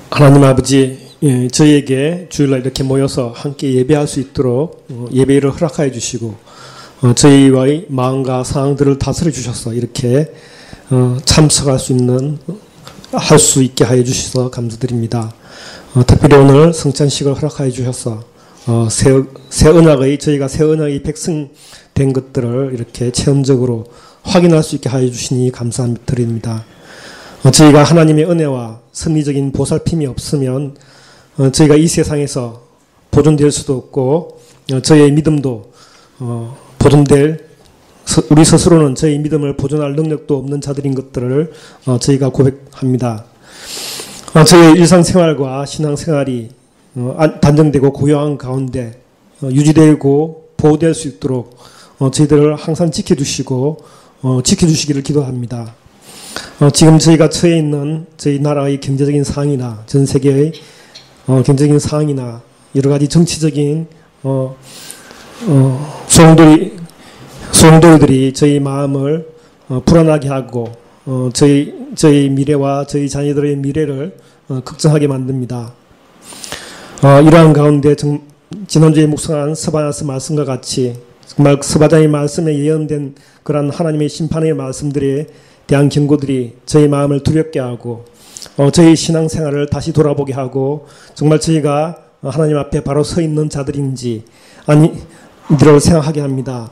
하나님 아버지, 저희에게 주일날 이렇게 모여서 함께 예배할 수 있도록 예배를 허락하여 주시고 저희와의 마음과 상황들을 다스려 주셔서 이렇게 참석할 수 있는 할 수 있게 하여 주셔서 감사드립니다. 특별히 오늘 성찬식을 허락하여 주셔서 새 언약의 저희가 새 언약의 백성 된 것들을 이렇게 체험적으로 확인할 수 있게 하여 주시니 감사드립니다. 저희가 하나님의 은혜와 섭리적인 보살핌이 없으면 저희가 이 세상에서 보존될 수도 없고 저희의 믿음도 보존될 우리 스스로는 저희 믿음을 보존할 능력도 없는 자들인 것들을 저희가 고백합니다. 저희의 일상생활과 신앙생활이 단정되고 고요한 가운데 유지되고 보호될 수 있도록 저희들을 항상 지켜주시고 지켜주시기를 기도합니다. 지금 저희가 처해 있는 저희 나라의 경제적인 상황이나 전 세계의 경제적인 상황이나 여러 가지 정치적인 소용돌이들이 저희 마음을 불안하게 하고 저희 미래와 저희 자녀들의 미래를 걱정하게 만듭니다. 이러한 가운데 지난주에 묵상한 스바냐서 말씀과 같이 정말 스바냐의 말씀에 예언된 그러한 하나님의 심판의 말씀들에 대한 경고들이 저희 마음을 두렵게 하고 저희 신앙생활을 다시 돌아보게 하고 정말 저희가 하나님 앞에 바로 서 있는 자들인지 아니들을 생각하게 합니다.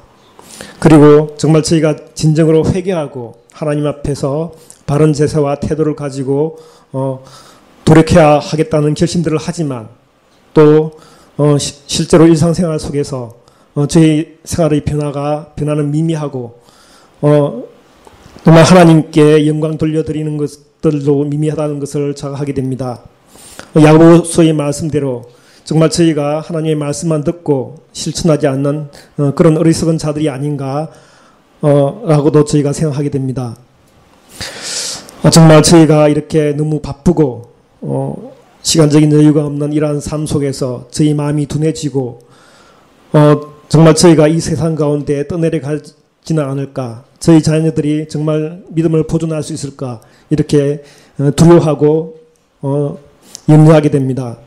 그리고 정말 저희가 진정으로 회개하고 하나님 앞에서 바른 제사와 태도를 가지고 돌이켜야 하겠다는 결심들을 하지만 또 실제로 일상생활 속에서 저희 생활의 변화는 미미하고 정말 하나님께 영광 돌려드리는 것들도 미미하다는 것을 자각하게 됩니다. 야고보서의 말씀대로 정말 저희가 하나님의 말씀만 듣고 실천하지 않는 그런 어리석은 자들이 아닌가 라고도 저희가 생각하게 됩니다. 정말 저희가 이렇게 너무 바쁘고 시간적인 여유가 없는 이러한 삶 속에서 저희 마음이 둔해지고 정말 저희가 이 세상 가운데 떠내려가지는 않을까, 저희 자녀들이 정말 믿음을 보존할 수 있을까 이렇게 두려워하고 염려하게 됩니다.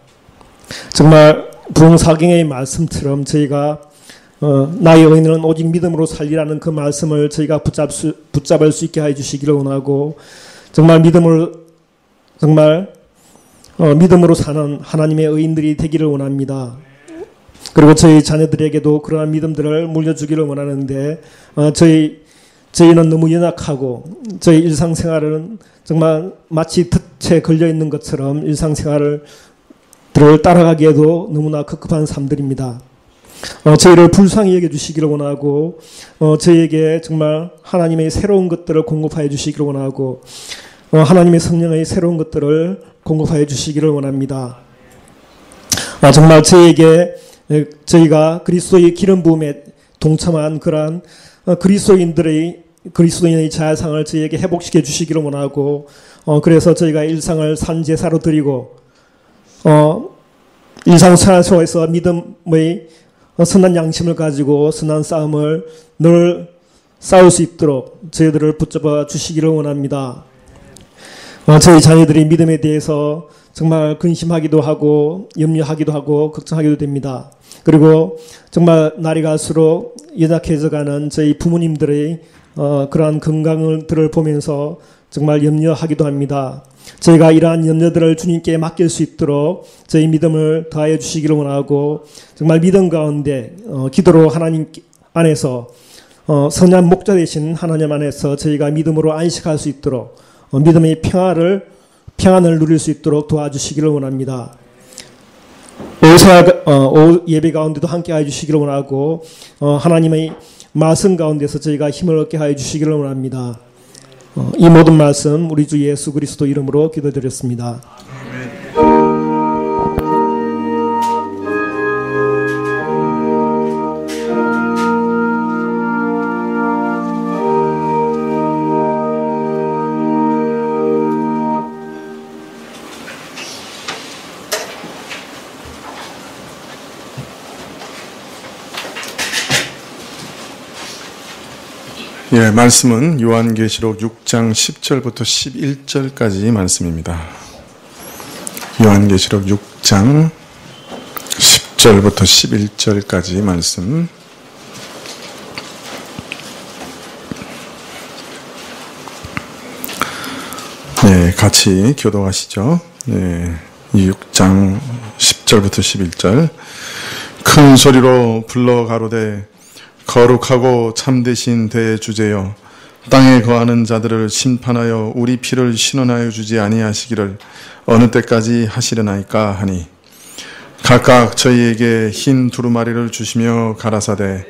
정말 부흥사경의 말씀처럼 저희가 나의 의인은 오직 믿음으로 살리라는 그 말씀을 저희가 붙잡을 수 있게 해주시기를 원하고 정말 믿음으로 사는 하나님의 의인들이 되기를 원합니다. 그리고 저희 자녀들에게도 그러한 믿음들을 물려주기를 원하는데 저희는 너무 연약하고 저희 일상생활은 정말 마치 덫에 걸려있는 것처럼 일상생활을 따라가기에도 너무나 급급한 삶들입니다. 저희를 불쌍히 여겨주시기를 원하고 저희에게 정말 하나님의 새로운 것들을 공급하여 주시기를 원하고 하나님의 성령의 새로운 것들을 공급하여 주시기를 원합니다. 정말 저희가 그리스도의 기름 부음에 동참한 그러한 그리스도인의 자아상을 저희에게 회복시켜 주시기를 원하고 그래서 저희가 일상을 산제사로 드리고 일상생활 속에서 믿음의 선한 양심을 가지고 선한 싸움을 늘 싸울 수 있도록 저희들을 붙잡아 주시기를 원합니다. 저희 자녀들이 믿음에 대해서 정말 근심하기도 하고 염려하기도 하고 걱정하기도 됩니다. 그리고 정말 날이 갈수록 연약해져가는 저희 부모님들의 그러한 건강들을 보면서 정말 염려하기도 합니다. 저희가 이러한 염려들을 주님께 맡길 수 있도록 저희 믿음을 더하여 주시기를 원하고 정말 믿음 가운데 기도로 하나님 안에서 선한 목자 되신 하나님 안에서 저희가 믿음으로 안식할 수 있도록 믿음의 평안을 누릴 수 있도록 도와주시기를 원합니다. 오후 예배 가운데도 함께 하여 주시기를 원하고 하나님의 말씀 가운데서 저희가 힘을 얻게 하여 주시기를 원합니다. 이 모든 말씀 우리 주 예수 그리스도 이름으로 기도드렸습니다. 말씀은 요한계시록 6장 10절부터 11절까지 말씀입니다. 요한계시록 6장 10절부터 11절까지 말씀. 네, 같이 교독하시죠. 네, 6장 10절부터 11절. 큰 소리로 불러 가로되 거룩하고 참되신 대주제여, 땅에 거하는 자들을 심판하여 우리 피를 신원하여 주지 아니하시기를 어느 때까지 하시려나이까 하니, 각각 저희에게 흰 두루마리를 주시며 가라사대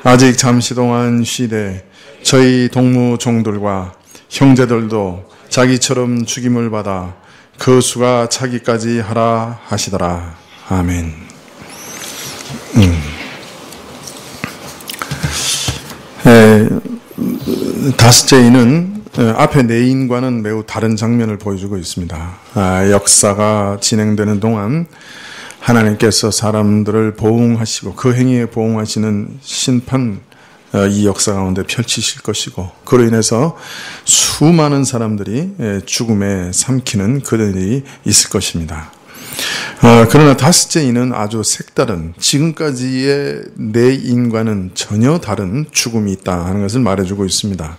아직 잠시 동안 쉬되 저희 동무 종들과 형제들도 자기처럼 죽임을 받아 그 수가 차기까지 하라 하시더라. 아멘. 다섯째 인은 앞에 네 인과는 매우 다른 장면을 보여주고 있습니다. 역사가 진행되는 동안 하나님께서 사람들을 보응하시고 그 행위에 보응하시는 심판, 이 역사 가운데 펼치실 것이고, 그로 인해서 수많은 사람들이 죽음에 삼키는 그들이 있을 것입니다. 그러나 다섯째 인은 아주 색다른, 지금까지의 네 인과는 전혀 다른 죽음이 있다 하는 것을 말해주고 있습니다.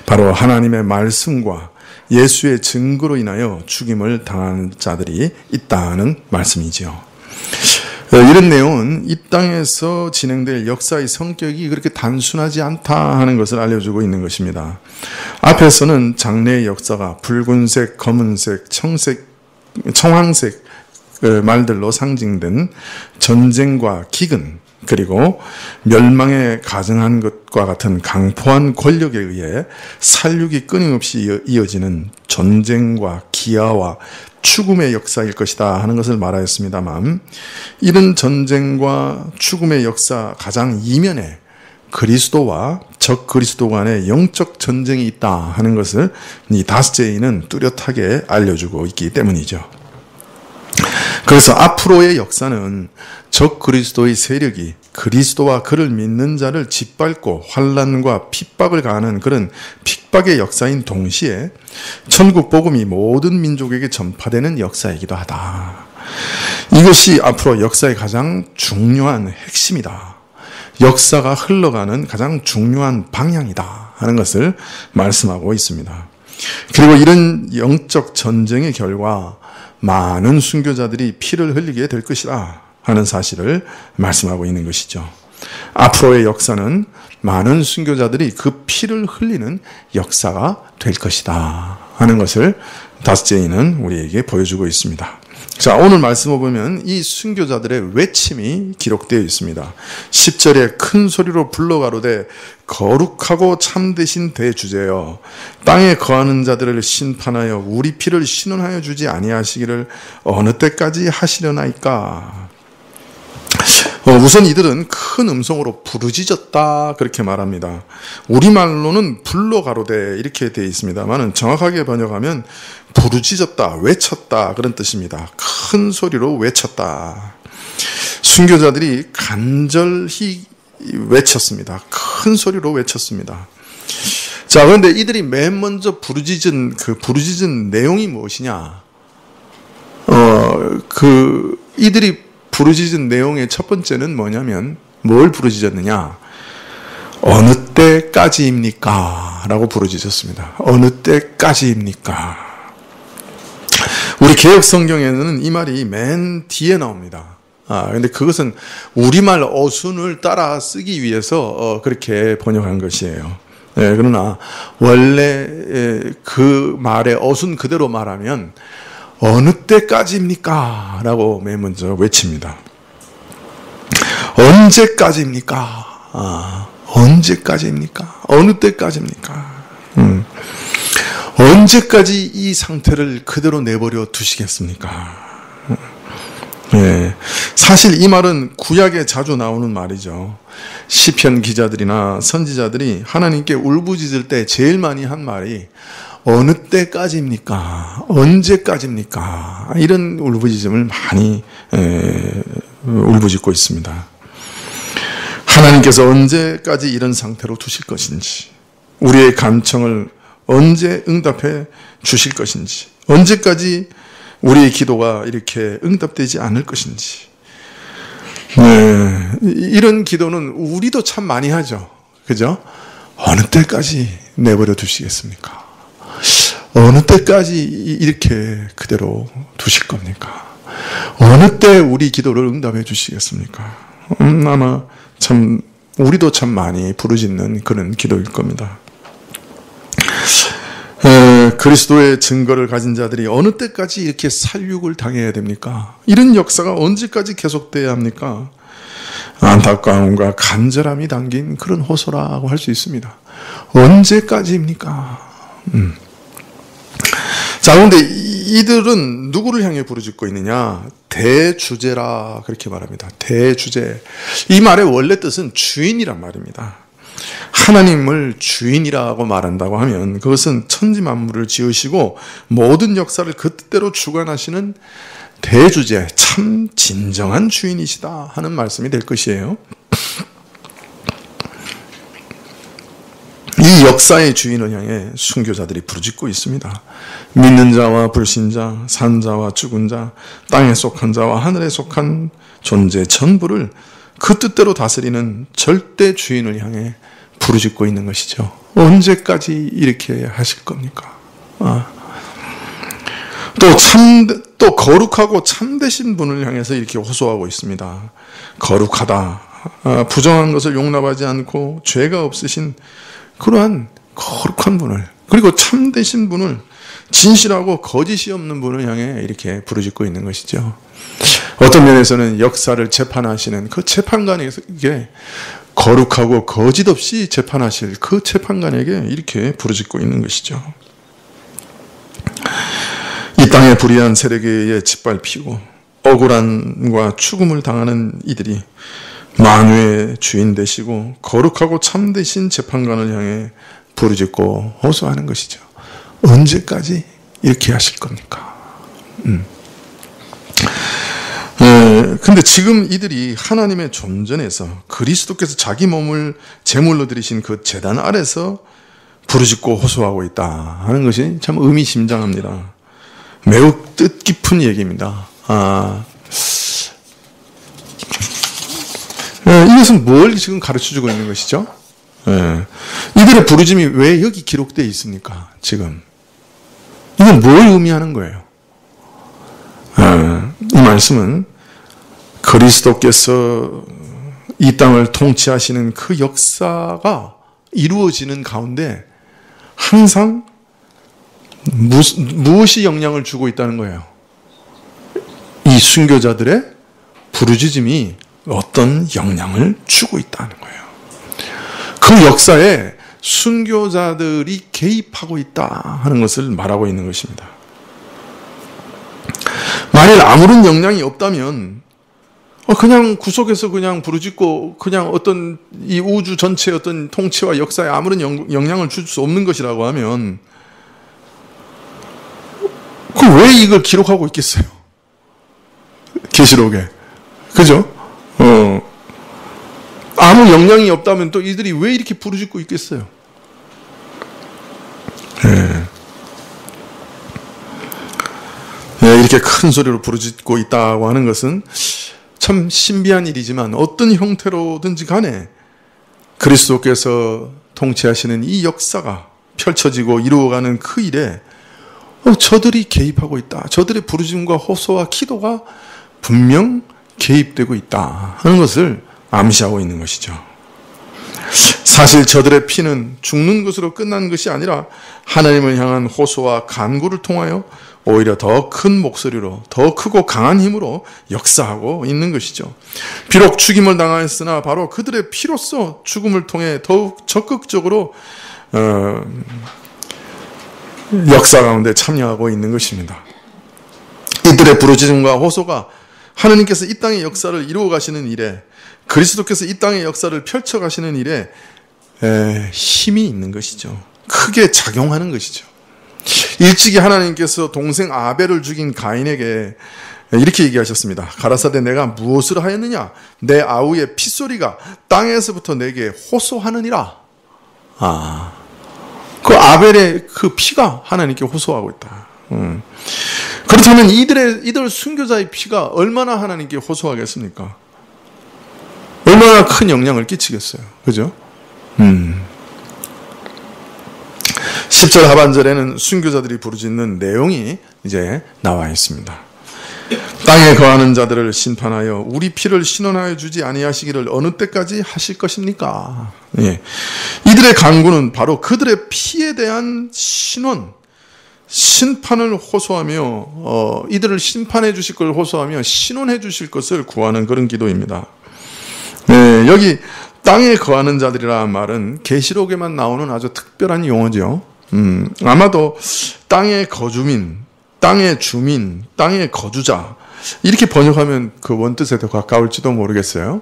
바로 하나님의 말씀과 예수의 증거로 인하여 죽임을 당하는 자들이 있다는 말씀이지요. 이런 내용은 이 땅에서 진행될 역사의 성격이 그렇게 단순하지 않다 하는 것을 알려주고 있는 것입니다. 앞에서는 장래의 역사가 붉은색, 검은색, 청황색 말들로 상징된 전쟁과 기근, 그리고 멸망에 가증한 것과 같은 강포한 권력에 의해 살육이 끊임없이 이어지는 전쟁과 기아와 죽음의 역사일 것이다 하는 것을 말하였습니다만, 이런 전쟁과 죽음의 역사 가장 이면에 그리스도와 적 그리스도 간의 영적 전쟁이 있다 하는 것을 이 다섯째 인은 뚜렷하게 알려주고 있기 때문이죠. 그래서 앞으로의 역사는 적 그리스도의 세력이 그리스도와 그를 믿는 자를 짓밟고 환난과 핍박을 가하는 그런 핍박의 역사인 동시에 천국 복음이 모든 민족에게 전파되는 역사이기도 하다. 이것이 앞으로 역사의 가장 중요한 핵심이다. 역사가 흘러가는 가장 중요한 방향이다 하는 것을 말씀하고 있습니다. 그리고 이런 영적 전쟁의 결과 많은 순교자들이 피를 흘리게 될 것이다 하는 사실을 말씀하고 있는 것이죠. 앞으로의 역사는 많은 순교자들이 그 피를 흘리는 역사가 될 것이다 하는 것을 다섯째 인은 우리에게 보여주고 있습니다. 자, 오늘 말씀을 보면 이 순교자들의 외침이 기록되어 있습니다. 10절에 큰 소리로 불러 가로되 거룩하고 참되신 대주제여, 땅에 거하는 자들을 심판하여 우리 피를 신원하여 주지 아니하시기를 어느 때까지 하시려나이까. 우선 이들은 큰 음성으로 부르짖었다 그렇게 말합니다. 우리말로는 불러 가로되 이렇게 되어 있습니다만 정확하게 번역하면 부르짖었다, 외쳤다 그런 뜻입니다. 큰 소리로 외쳤다. 순교자들이 간절히 외쳤습니다. 큰 소리로 외쳤습니다. 자, 그런데 이들이 맨 먼저 부르짖은 내용이 무엇이냐? 이들이 부르짖은 내용의 첫 번째는 뭐냐면, 뭘 부르짖었느냐? 어느 때까지입니까? 라고 부르짖었습니다. 어느 때까지입니까? 우리 개혁 성경에는 이 말이 맨 뒤에 나옵니다. 근데 그것은 우리말 어순을 따라 쓰기 위해서 그렇게 번역한 것이에요. 네, 그러나 원래 그 말의 어순 그대로 말하면 어느 때까지입니까? 라고 맨 먼저 외칩니다. 언제까지입니까? 언제까지입니까? 어느 때까지입니까? 언제까지 이 상태를 그대로 내버려 두시겠습니까? 예, 사실 이 말은 구약에 자주 나오는 말이죠. 시편 기자들이나 선지자들이 하나님께 울부짖을 때 제일 많이 한 말이 어느 때까지입니까? 언제까지입니까? 이런 울부짖음을 많이 울부짖고 있습니다. 하나님께서 언제까지 이런 상태로 두실 것인지, 우리의 간청을 언제 응답해 주실 것인지, 언제까지 우리의 기도가 이렇게 응답되지 않을 것인지. 네, 이런 기도는 우리도 참 많이 하죠. 그죠? 어느 때까지 내버려 두시겠습니까? 어느 때까지 이렇게 그대로 두실 겁니까? 어느 때 우리 기도를 응답해 주시겠습니까? 아마 참 우리도 참 많이 부르짖는 그런 기도일 겁니다. 그리스도의 증거를 가진 자들이 어느 때까지 이렇게 살육을 당해야 됩니까? 이런 역사가 언제까지 계속돼야 합니까? 안타까움과 간절함이 담긴 그런 호소라고 할 수 있습니다. 언제까지입니까? 자, 그런데 이들은 누구를 향해 부르짖고 있느냐? 대주제라 그렇게 말합니다. 대주제. 이 말의 원래 뜻은 주인이란 말입니다. 하나님을 주인이라고 말한다고 하면 그것은 천지만물을 지으시고 모든 역사를 그 뜻대로 주관하시는 대주제, 참 진정한 주인이시다 하는 말씀이 될 것이에요. 이 역사의 주인을 향해 순교자들이 부르짖고 있습니다. 믿는 자와 불신자, 산 자와 죽은 자, 땅에 속한 자와 하늘에 속한 존재 전부를 그 뜻대로 다스리는 절대 주인을 향해 부르짖고 있는 것이죠. 언제까지 이렇게 하실 겁니까? 또 거룩하고 참되신 분을 향해서 이렇게 호소하고 있습니다. 거룩하다. 부정한 것을 용납하지 않고 죄가 없으신 그러한 거룩한 분을, 그리고 참되신 분을, 진실하고 거짓이 없는 분을 향해 이렇게 부르짖고 있는 것이죠. 어떤 면에서는 역사를 재판하시는 그 재판관에게, 거룩하고 거짓 없이 재판하실 그 재판관에게 이렇게 부르짖고 있는 것이죠. 이 땅의 불의한 세력에 의해 짓밟히고 억울함과 죽음을 당하는 이들이 만유의 주인 되시고 거룩하고 참되신 재판관을 향해 부르짖고 호소하는 것이죠. 언제까지 이렇게 하실 겁니까? 근데 지금 이들이 하나님의 존전에서 그리스도께서 자기 몸을 제물로 드리신 그 제단 아래서 부르짖고 호소하고 있다 하는 것이 참 의미심장합니다. 매우 뜻깊은 얘기입니다. 이것은 뭘 지금 가르쳐주고 있는 것이죠? 이들의 부르짖음이 왜 여기 기록되어 있습니까? 지금 이건 뭘 의미하는 거예요? 이 말씀은 그리스도께서 이 땅을 통치하시는 그 역사가 이루어지는 가운데 항상 무엇이 영향을 주고 있다는 거예요? 이 순교자들의 부르짖음이 어떤 영향을 주고 있다는 거예요. 그 역사에 순교자들이 개입하고 있다 하는 것을 말하고 있는 것입니다. 만일 아무런 영향이 없다면 그냥 구석에서 그냥 부르짖고 그냥 어떤 이 우주 전체의 어떤 통치와 역사에 아무런 영향을 줄 수 없는 것이라고 하면 왜 이걸 기록하고 있겠어요? 계시록에. 그죠? 아무 영향이 없다면 또 이들이 왜 이렇게 부르짖고 있겠어요? 이렇게 큰 소리로 부르짖고 있다고 하는 것은 참 신비한 일이지만 어떤 형태로든지 간에 그리스도께서 통치하시는 이 역사가 펼쳐지고 이루어가는 그 일에 저들이 개입하고 있다. 저들의 부르짖음과 호소와 기도가 분명 개입되고 있다 하는 것을 암시하고 있는 것이죠. 사실 저들의 피는 죽는 것으로 끝난 것이 아니라 하나님을 향한 호소와 간구를 통하여 오히려 더 큰 목소리로, 더 크고 강한 힘으로 역사하고 있는 것이죠. 비록 죽임을 당하였으나 바로 그들의 피로써 죽음을 통해 더욱 적극적으로 역사 가운데 참여하고 있는 것입니다. 이들의 부르짖음과 호소가 하나님께서 이 땅의 역사를 이루어 가시는 일에, 그리스도께서 이 땅의 역사를 펼쳐 가시는 일에 힘이 있는 것이죠. 크게 작용하는 것이죠. 일찍이 하나님께서 동생 아벨을 죽인 가인에게 이렇게 얘기하셨습니다. 가라사대 내가 무엇을 하였느냐? 내 아우의 핏소리가 땅에서부터 내게 호소하느니라. 그 아벨의 그 피가 하나님께 호소하고 있다. 그렇다면 이들 순교자의 피가 얼마나 하나님께 호소하겠습니까? 얼마나 큰 영향을 끼치겠어요. 그죠? 10절 하반절에는 순교자들이 부르짖는 내용이 이제 나와 있습니다. 땅에 거하는 자들을 심판하여 우리 피를 신원하여 주지 아니하시기를 어느 때까지 하실 것입니까? 예. 이들의 간구는 바로 그들의 피에 대한 심판을 호소하며 이들을 심판해 주실 걸 호소하며 신원해 주실 것을 구하는 그런 기도입니다. 네, 여기 땅에 거하는 자들이라는 말은 계시록에만 나오는 아주 특별한 용어죠. 아마도 땅의 거주민, 땅의 주민, 땅의 거주자 이렇게 번역하면 그 원뜻에 더 가까울지도 모르겠어요.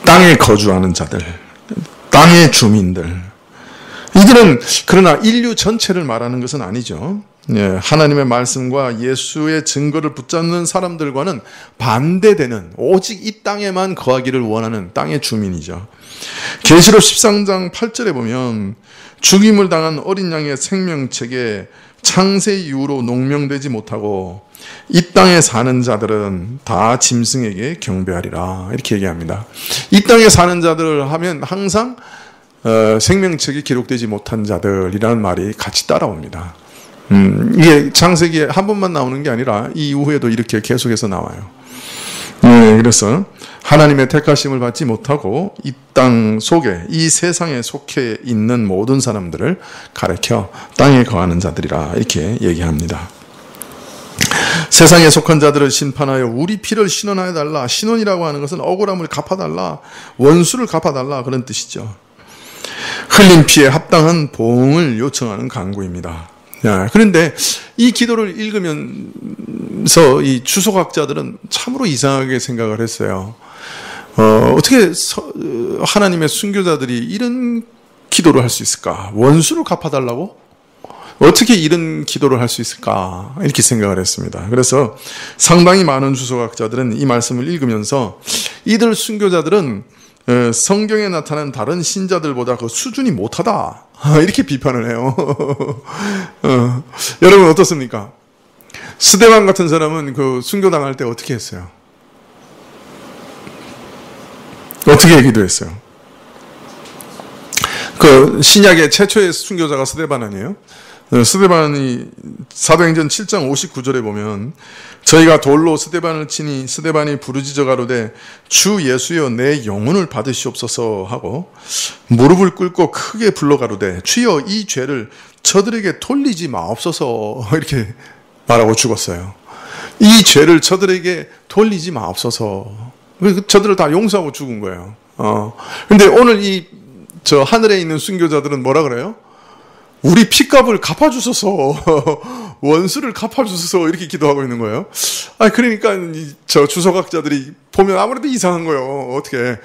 땅에 거주하는 자들, 땅의 주민들. 이들은 그러나 인류 전체를 말하는 것은 아니죠. 예, 하나님의 말씀과 예수의 증거를 붙잡는 사람들과는 반대되는 오직 이 땅에만 거하기를 원하는 땅의 주민이죠. 계시록 13장 8절에 보면 죽임을 당한 어린 양의 생명책에 창세 이후로 농명되지 못하고 이 땅에 사는 자들은 다 짐승에게 경배하리라 이렇게 얘기합니다. 이 땅에 사는 자들을 하면 항상 생명책이 기록되지 못한 자들이라는 말이 같이 따라옵니다. 이게 창세기에 한 번만 나오는 게 아니라 이후에도 이렇게 계속해서 나와요. 그래서 하나님의 택하심을 받지 못하고 이 땅 속에 이 세상에 속해 있는 모든 사람들을 가리켜 땅에 거하는 자들이라 이렇게 얘기합니다. 세상에 속한 자들을 심판하여 우리 피를 신원하여 달라. 신원이라고 하는 것은 억울함을 갚아달라, 원수를 갚아달라 그런 뜻이죠. 흘린 피에 합당한 보응을 요청하는 간구입니다. 그런데 이 기도를 읽으면서 이 주석학자들은 참으로 이상하게 생각을 했어요. 어떻게 하나님의 순교자들이 이런 기도를 할 수 있을까? 원수를 갚아달라고? 어떻게 이런 기도를 할 수 있을까? 이렇게 생각을 했습니다. 그래서 상당히 많은 주석학자들은 이 말씀을 읽으면서 이들 순교자들은 성경에 나타난 다른 신자들보다 그 수준이 못하다 이렇게 비판을 해요. 여러분 어떻습니까? 스데반 같은 사람은 그 순교당할 때 어떻게 했어요? 어떻게 기도했어요? 그 신약의 최초의 순교자가 스데반 아니에요? 스데반이 사도행전 7장 59절에 보면 저희가 돌로 스데반을 치니 스데반이 부르짖어 가로되 주 예수여 내 영혼을 받으시옵소서 하고 무릎을 꿇고 크게 불러 가로되 주여 이 죄를 저들에게 돌리지 마옵소서 이렇게 말하고 죽었어요. 이 죄를 저들에게 돌리지 마옵소서. 저들을 다 용서하고 죽은 거예요. 근데 오늘 저 하늘에 있는 순교자들은 뭐라 그래요? 우리 피값을 갚아주소서, 원수를 갚아주소서 이렇게 기도하고 있는 거예요. 그러니까 저 주석학자들이 보면 아무래도 이상한 거예요. 어떻게?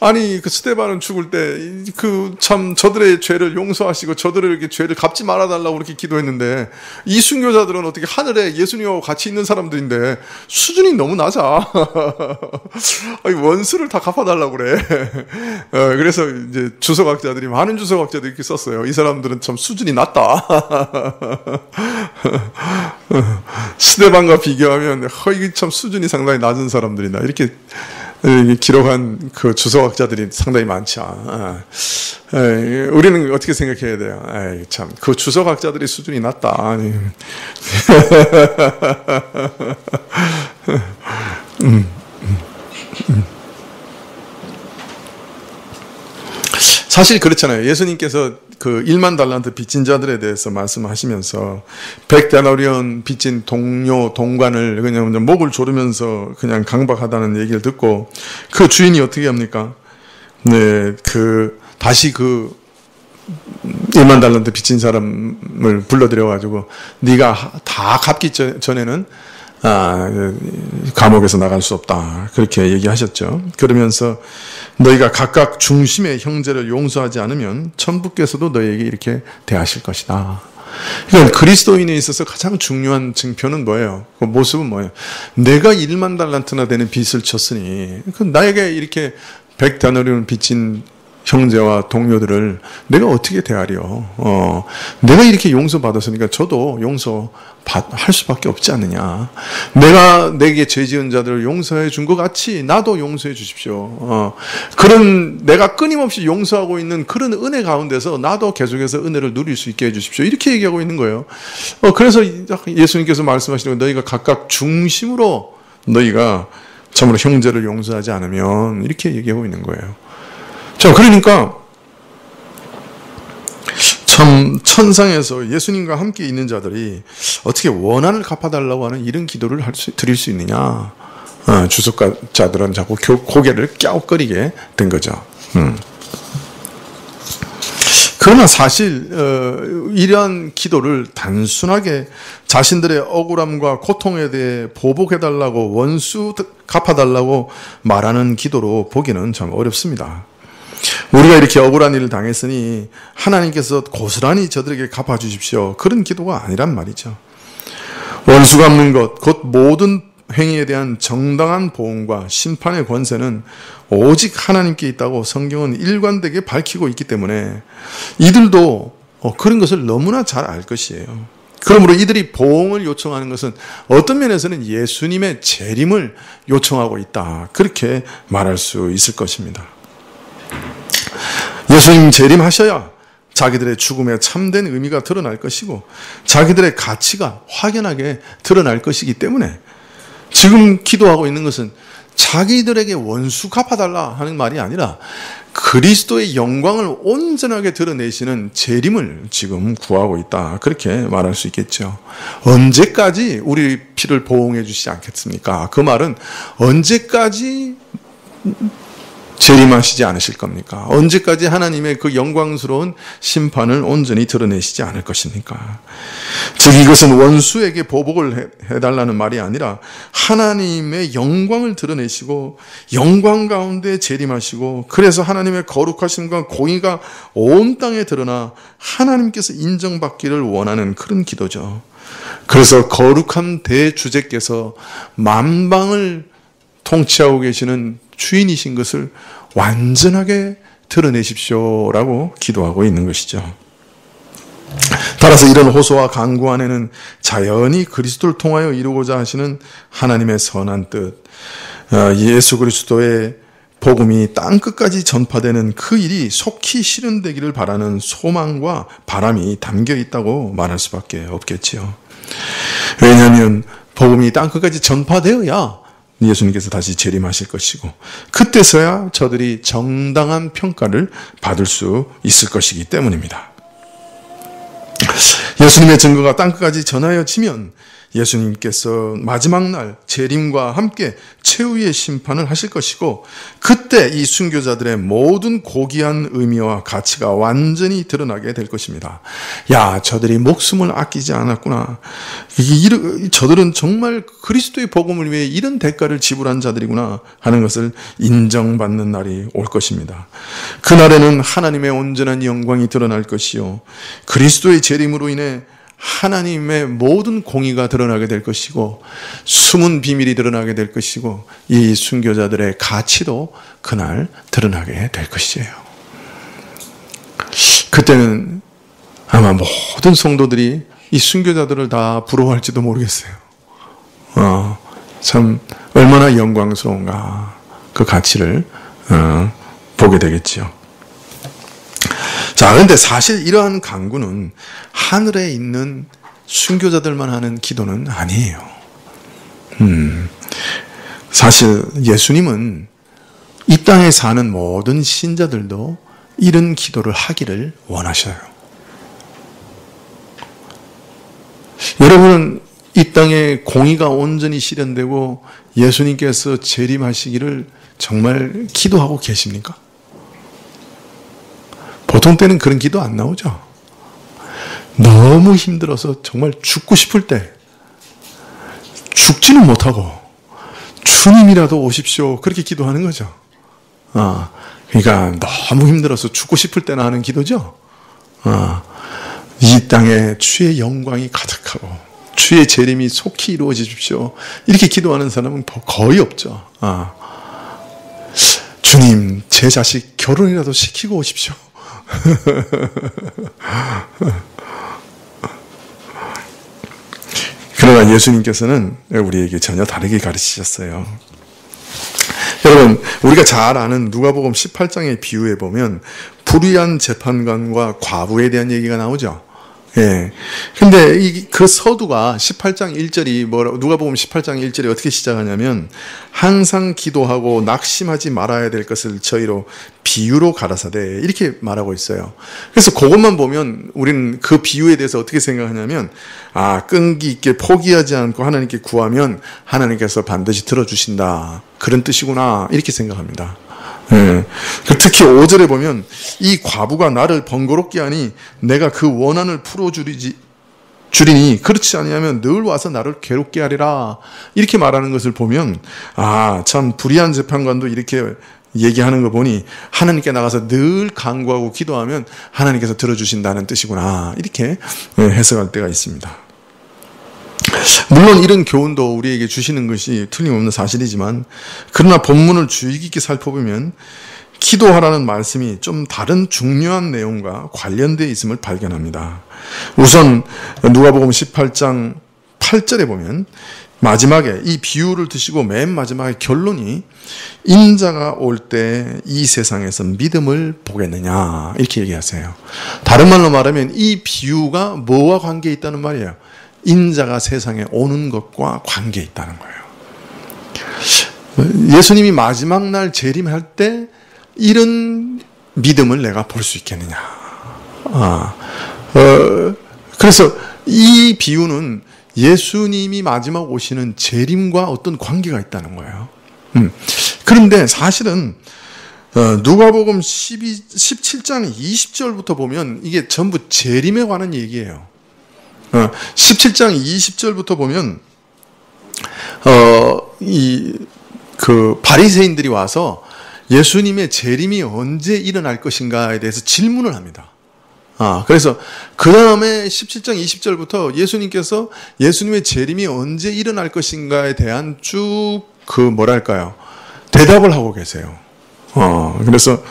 아니 그 스데반은 죽을 때 그 참 저들의 죄를 용서하시고 저들에게 죄를 갚지 말아달라고 그렇게 기도했는데 이 순교자들은 어떻게 하늘에 예수님하고 같이 있는 사람들인데 수준이 너무 낮아. 아니, 원수를 다 갚아달라고 그래. 그래서 이제 주석학자들이 많은 주석학자들이 이렇게 썼어요. 이 사람들은 참 수준이 낮다. 스데반과 비교하면 이게 참 수준이 상당히 낮은 사람들이다. 이렇게 기록한 그 주석학자들이 상당히 많죠. 우리는 어떻게 생각해야 돼요? 참, 그 주석학자들이 수준이 낮다. 사실 그렇잖아요. 예수님께서 그 1만 달란트 빚진 자들에 대해서 말씀하시면서 100데나리온 빚진 동료, 동관을 그냥 목을 조르면서 그냥 강박하다는 얘기를 듣고 그 주인이 어떻게 합니까? 네, 다시 1만 달란트 빚진 사람을 불러들여가지고 네가 다 갚기 전에는 감옥에서 나갈 수 없다. 그렇게 얘기하셨죠. 그러면서 너희가 각각 중심의 형제를 용서하지 않으면 천부께서도 너희에게 이렇게 대하실 것이다. 그러니까 그리스도인에 있어서 가장 중요한 증표는 뭐예요? 그 모습은 뭐예요? 내가 1만 달란트나 되는 빚을 졌으니 나에게 이렇게 100데나리온 빚진 형제와 동료들을 내가 어떻게 대하려? 내가 이렇게 용서받았으니까 저도 용서할 수밖에 없지 않느냐. 내가 내게 죄 지은 자들을 용서해 준 것 같이 나도 용서해 주십시오. 그런 내가 끊임없이 용서하고 있는 그런 은혜 가운데서 나도 계속해서 은혜를 누릴 수 있게 해 주십시오. 이렇게 얘기하고 있는 거예요. 그래서 예수님께서 말씀하시는 거, 너희가 각각 중심으로 너희가 참으로 형제를 용서하지 않으면, 이렇게 얘기하고 있는 거예요. 자, 그러니까 참 천상에서 예수님과 함께 있는 자들이 어떻게 원한을 갚아달라고 하는 이런 기도를 드릴 수 있느냐. 주석가자들은 자꾸 고개를 꺄웃거리게 된 거죠. 그러나 사실 이러한 기도를 단순하게 자신들의 억울함과 고통에 대해 보복해달라고, 원수 갚아달라고 말하는 기도로 보기는 참 어렵습니다. 우리가 이렇게 억울한 일을 당했으니 하나님께서 고스란히 저들에게 갚아주십시오, 그런 기도가 아니란 말이죠. 원수 갚는 것, 곧 모든 행위에 대한 정당한 보응과 심판의 권세는 오직 하나님께 있다고 성경은 일관되게 밝히고 있기 때문에 이들도 그런 것을 너무나 잘 알 것이에요. 그러므로 이들이 보응을 요청하는 것은 어떤 면에서는 예수님의 재림을 요청하고 있다, 그렇게 말할 수 있을 것입니다. 예수님 재림하셔야 자기들의 죽음의 참된 의미가 드러날 것이고 자기들의 가치가 확연하게 드러날 것이기 때문에 지금 기도하고 있는 것은 자기들에게 원수 갚아달라 하는 말이 아니라 그리스도의 영광을 온전하게 드러내시는 재림을 지금 구하고 있다, 그렇게 말할 수 있겠죠. 언제까지 우리 피를 보응해 주시지 않겠습니까? 그 말은 언제까지 재림하시지 않으실 겁니까? 언제까지 하나님의 그 영광스러운 심판을 온전히 드러내시지 않을 것입니까? 즉 이것은 원수에게 보복을 해달라는 말이 아니라 하나님의 영광을 드러내시고 영광 가운데 재림하시고, 그래서 하나님의 거룩하심과 공의가 온 땅에 드러나 하나님께서 인정받기를 원하는 그런 기도죠. 그래서 거룩한 대주제께서 만방을 통치하고 계시는 주인이신 것을 완전하게 드러내십시오라고 기도하고 있는 것이죠. 따라서 이런 호소와 간구 안에는 자연히 그리스도를 통하여 이루고자 하시는 하나님의 선한 뜻, 예수 그리스도의 복음이 땅끝까지 전파되는 그 일이 속히 실현되기를 바라는 소망과 바람이 담겨 있다고 말할 수밖에 없겠지요. 왜냐하면 복음이 땅끝까지 전파되어야 예수님께서 다시 재림하실 것이고 그때서야 저들이 정당한 평가를 받을 수 있을 것이기 때문입니다. 예수님의 증거가 땅끝까지 전하여지면 예수님께서 마지막 날 재림과 함께 최후의 심판을 하실 것이고 그때 이 순교자들의 모든 고귀한 의미와 가치가 완전히 드러나게 될 것입니다. 야, 저들이 목숨을 아끼지 않았구나. 저들은 정말 그리스도의 복음을 위해 이런 대가를 지불한 자들이구나 하는 것을 인정받는 날이 올 것입니다. 그날에는 하나님의 온전한 영광이 드러날 것이요, 그리스도의 재림으로 인해 하나님의 모든 공의가 드러나게 될 것이고 숨은 비밀이 드러나게 될 것이고 이 순교자들의 가치도 그날 드러나게 될 것이에요. 그때는 아마 모든 성도들이 이 순교자들을 다 부러워할지도 모르겠어요. 참 얼마나 영광스러운가, 그 가치를 보게 되겠지요. 자, 그런데 사실 이러한 간구는 하늘에 있는 순교자들만 하는 기도는 아니에요. 사실 예수님은 이 땅에 사는 모든 신자들도 이런 기도를 하기를 원하셔요. 여러분은 이 땅에 공의가 온전히 실현되고 예수님께서 재림하시기를 정말 기도하고 계십니까? 보통 때는 그런 기도 안 나오죠. 너무 힘들어서 정말 죽고 싶을 때 죽지는 못하고 주님이라도 오십시오, 그렇게 기도하는 거죠. 그러니까 너무 힘들어서 죽고 싶을 때나 하는 기도죠. 이 땅에 주의 영광이 가득하고 주의 재림이 속히 이루어지십시오, 이렇게 기도하는 사람은 거의 없죠. 주님, 제 자식 결혼이라도 시키고 오십시오. 그러나 예수님께서는 우리에게 전혀 다르게 가르치셨어요. 여러분, 우리가 잘 아는 누가복음 18장의 비유에 보면 불의한 재판관과 과부에 대한 얘기가 나오죠. 예. 근데 그 서두가 18장 1절이 누가복음 18장 1절이 어떻게 시작하냐면 항상 기도하고 낙심하지 말아야 될 것을 저희로 비유로 가라사대 이렇게 말하고 있어요. 그래서 그것만 보면 우리는 그 비유에 대해서 어떻게 생각하냐면 끈기 있게 포기하지 않고 하나님께 구하면 하나님께서 반드시 들어주신다. 그런 뜻이구나. 이렇게 생각합니다. 예. 특히 5절에 보면 이 과부가 나를 번거롭게 하니 내가 그 원한을 풀어주리니 그렇지 아니하면 늘 와서 나를 괴롭게 하리라 이렇게 말하는 것을 보면 참 불의한 재판관도 이렇게 얘기하는 거 보니 하나님께 나가서 늘 간구하고 기도하면 하나님께서 들어주신다는 뜻이구나 이렇게 해석할 때가 있습니다. 물론 이런 교훈도 우리에게 주시는 것이 틀림없는 사실이지만 그러나 본문을 주의 깊게 살펴보면 기도하라는 말씀이 좀 다른 중요한 내용과 관련되어 있음을 발견합니다. 우선 누가복음 18장 8절에 보면 마지막에 이 비유를 드시고 맨 마지막에 결론이 인자가 올 때 이 세상에서 믿음을 보겠느냐 이렇게 얘기하세요. 다른 말로 말하면 이 비유가 뭐와 관계 있다는 말이에요. 인자가 세상에 오는 것과 관계 있다는 거예요. 예수님이 마지막 날 재림할 때 이런 믿음을 내가 볼 수 있겠느냐. 그래서 이 비유는 예수님이 마지막 오시는 재림과 어떤 관계가 있다는 거예요. 그런데 사실은 누가복음 17장 20절부터 보면 이게 전부 재림에 관한 얘기예요. 17장 20절부터 보면 그 바리새인들이 와서 예수님의 재림이 언제 일어날 것인가에 대해서 질문을 합니다. 그래서 그 다음에 17장 20절부터 예수님께서 예수님의 재림이 언제 일어날 것인가에 대한 쭉 대답을 하고 계세요. 그래서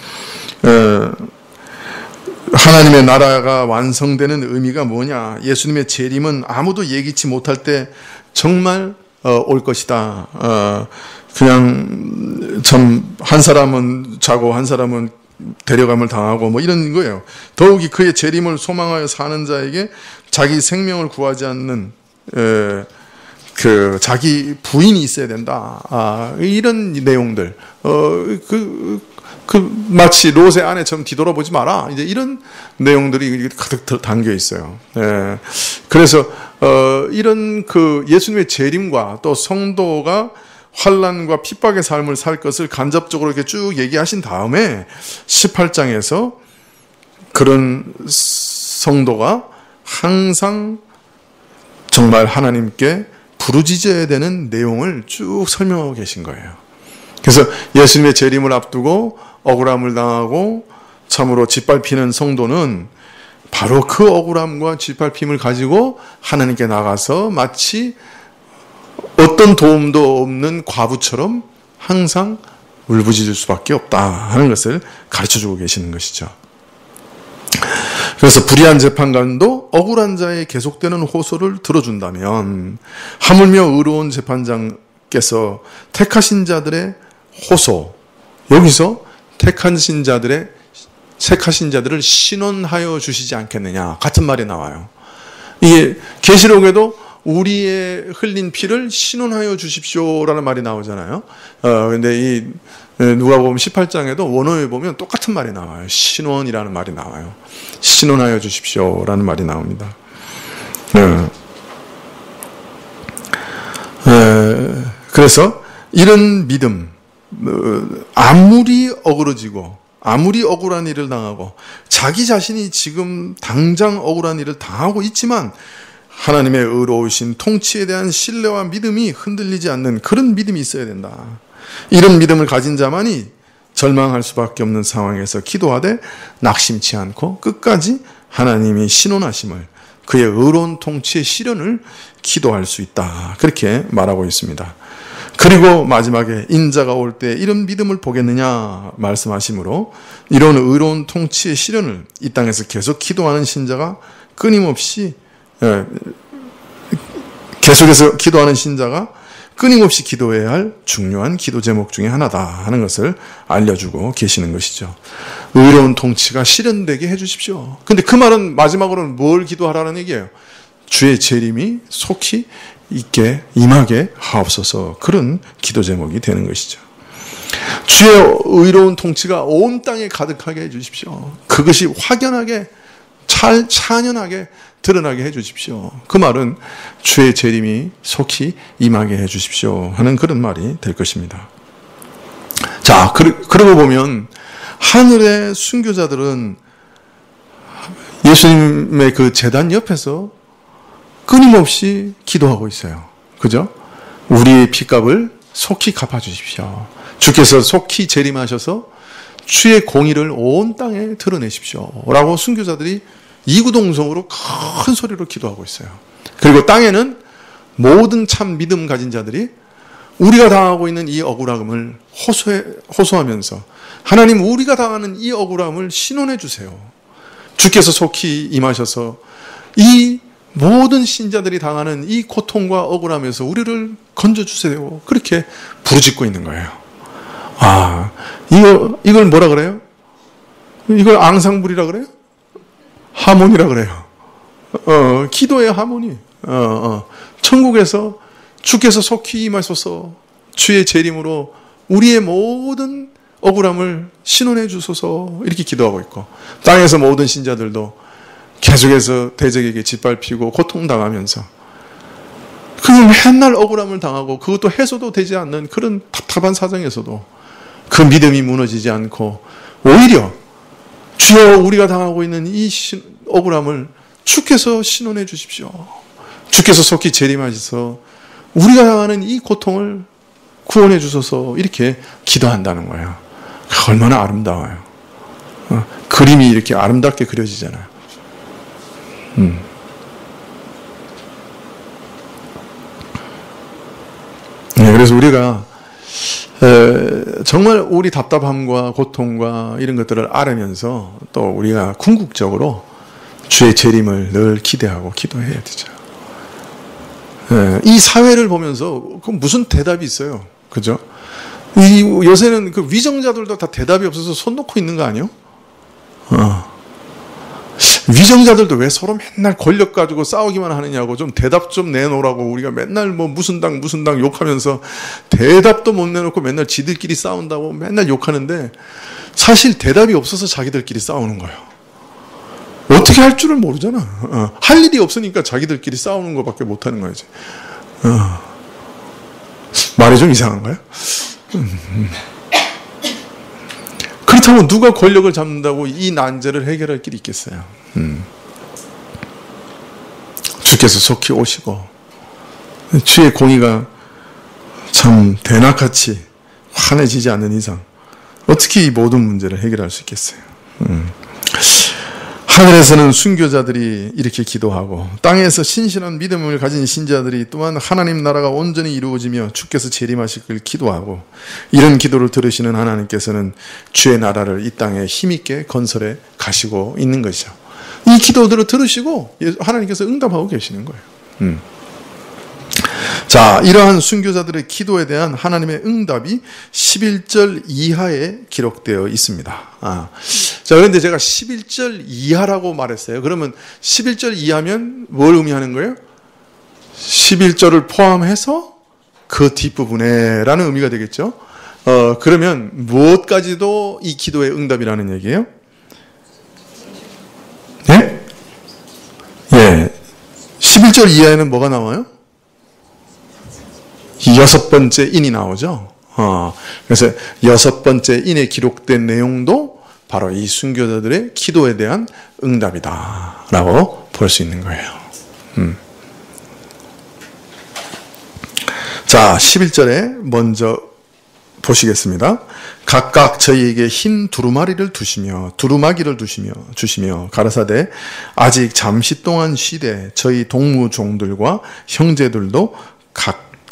하나님의 나라가 완성되는 의미가 뭐냐? 예수님의 재림은 아무도 예기치 못할 때 정말 올 것이다. 그냥 참 한 사람은 자고 한 사람은 데려감을 당하고 뭐 이런 거예요. 더욱이 그의 재림을 소망하여 사는 자에게 자기 생명을 구하지 않는 자기 부인이 있어야 된다. 이런 내용들. 마치 롯의 아내처럼 뒤돌아보지 마라. 이제 이런 내용들이 가득 담겨 있어요. 그래서 이런 예수님의 재림과 또 성도가 환난과 핍박의 삶을 살 것을 간접적으로 이렇게 쭉 얘기하신 다음에 18장에서 그런 성도가 항상 정말 하나님께 부르짖어야 되는 내용을 쭉 설명하고 계신 거예요. 그래서 예수님의 재림을 앞두고 억울함을 당하고 참으로 짓밟히는 성도는 바로 그 억울함과 짓밟힘을 가지고 하나님께 나가서 마치 어떤 도움도 없는 과부처럼 항상 울부짖을 수밖에 없다 하는 것을 가르쳐주고 계시는 것이죠. 그래서 불의한 재판관도 억울한 자의 계속되는 호소를 들어준다면 하물며 의로운 재판장께서 택하신 자들의 호소, 여기서 택하신 자들을 신원하여 주시지 않겠느냐 같은 말이 나와요. 이게 계시록에도 우리의 흘린 피를 신원하여 주십시오라는 말이 나오잖아요. 근데 이 누가복음 18장에도 원어에 보면 똑같은 말이 나와요. 신원이라는 말이 나와요. 신원하여 주십시오라는 말이 나옵니다. 그래서 이런 믿음, 아무리 어그러지고 아무리 억울한 일을 당하고 자기 자신이 지금 당장 억울한 일을 당하고 있지만 하나님의 의로우신 통치에 대한 신뢰와 믿음이 흔들리지 않는 그런 믿음이 있어야 된다. 이런 믿음을 가진 자만이 절망할 수밖에 없는 상황에서 기도하되 낙심치 않고 끝까지 하나님이 신원하심을, 그의 의로운 통치의 실현을 기도할 수 있다. 그렇게 말하고 있습니다. 그리고 마지막에 인자가 올 때 이런 믿음을 보겠느냐 말씀하시므로 이런 의로운 통치의 실현을 이 땅에서 계속 기도하는 신자가 끊임없이 계속해서 기도하는 신자가 끊임없이 기도해야 할 중요한 기도 제목 중에 하나다 하는 것을 알려주고 계시는 것이죠. 의로운 통치가 실현되게 해주십시오. 근데 그 말은 마지막으로는 뭘 기도하라는 얘기예요? 주의 재림이 속히 있게 임하게 하옵소서. 그런 기도 제목이 되는 것이죠. 주의 의로운 통치가 온 땅에 가득하게 해주십시오. 그것이 확연하게 찬연하게 드러나게 해주십시오. 그 말은 주의 재림이 속히 임하게 해주십시오 하는 그런 말이 될 것입니다. 자, 그러고 보면 하늘의 순교자들은 예수님의 그 제단 옆에서 끊임없이 기도하고 있어요. 그죠? 우리의 핏값을 속히 갚아주십시오. 주께서 속히 재림하셔서 주의 공의를 온 땅에 드러내십시오 라고 순교자들이 이구동성으로 큰 소리로 기도하고 있어요. 그리고 땅에는 모든 참 믿음 가진 자들이 우리가 당하고 있는 이 억울함을 호소하면서 하나님, 우리가 당하는 이 억울함을 신원해 주세요. 주께서 속히 임하셔서 이 모든 신자들이 당하는 이 고통과 억울함에서 우리를 건져주세요. 그렇게 부르짖고 있는 거예요. 이걸 뭐라 그래요? 이걸 앙상블이라 그래요? 하모니라 그래요. 기도의 하모니. 천국에서 주께서 속히 임하소서, 주의 재림으로 우리의 모든 억울함을 신원해 주소서, 이렇게 기도하고 있고, 땅에서 모든 신자들도 계속해서 대적에게 짓밟히고 고통당하면서 그 맨날 억울함을 당하고 그것도 해소도 되지 않는 그런 답답한 사정에서도 그 믿음이 무너지지 않고 오히려 주여, 우리가 당하고 있는 이 억울함을 주께서 신원해 주십시오. 주께서 속히 재림하셔서 우리가 당하는 이 고통을 구원해 주소서, 이렇게 기도한다는 거예요. 얼마나 아름다워요. 그림이 이렇게 아름답게 그려지잖아요. 그래서 우리가 정말 우리 답답함과 고통과 이런 것들을 알으면서 또 우리가 궁극적으로 주의 재림을 늘 기대하고 기도해야 되죠. 이 사회를 보면서 무슨 대답이 있어요? 그죠? 요새는 그 위정자들도 다 대답이 없어서 손 놓고 있는 거 아니에요? 위정자들도 왜 서로 맨날 권력 가지고 싸우기만 하느냐고, 좀 대답 좀 내놓으라고. 우리가 맨날 뭐 무슨 당 욕하면서 대답도 못 내놓고 맨날 지들끼리 싸운다고 맨날 욕하는데, 사실 대답이 없어서 자기들끼리 싸우는 거예요. 어떻게 할 줄을 모르잖아. 할 일이 없으니까 자기들끼리 싸우는 것밖에 못하는 거지. 말이 좀 이상한가요? 그렇다고 누가 권력을 잡는다고 이 난제를 해결할 길이 있겠어요? 주께서 속히 오시고 주의 공의가 참 대낮같이 환해지지 않는 이상 어떻게 이 모든 문제를 해결할 수 있겠어요? 하늘에서는 순교자들이 이렇게 기도하고 땅에서 신실한 믿음을 가진 신자들이 또한 하나님 나라가 온전히 이루어지며 주께서 재림하실 걸 기도하고, 이런 기도를 들으시는 하나님께서는 주의 나라를 이 땅에 힘있게 건설해 가시고 있는 것이죠. 이 기도들을 들으시고 하나님께서 응답하고 계시는 거예요. 자, 이러한 순교자들의 기도에 대한 하나님의 응답이 11절 이하에 기록되어 있습니다. 자, 그런데 제가 11절 이하라고 말했어요. 그러면 11절 이하면 뭘 의미하는 거예요? 11절을 포함해서 그 뒷부분에 라는 의미가 되겠죠. 그러면 무엇까지도 이 기도의 응답이라는 얘기예요? 네? 예. 11절 이하에는 뭐가 나와요? 6번째 인이 나오죠. 그래서 6번째 인에 기록된 내용도 바로 이 순교자들의 기도에 대한 응답이다라고 볼 수 있는 거예요. 자, 11절에 먼저 보시겠습니다. 각각 저희에게 흰 두루마기를 주시며 가라사대 아직 잠시 동안 쉬되 저희 동무종들과 형제들도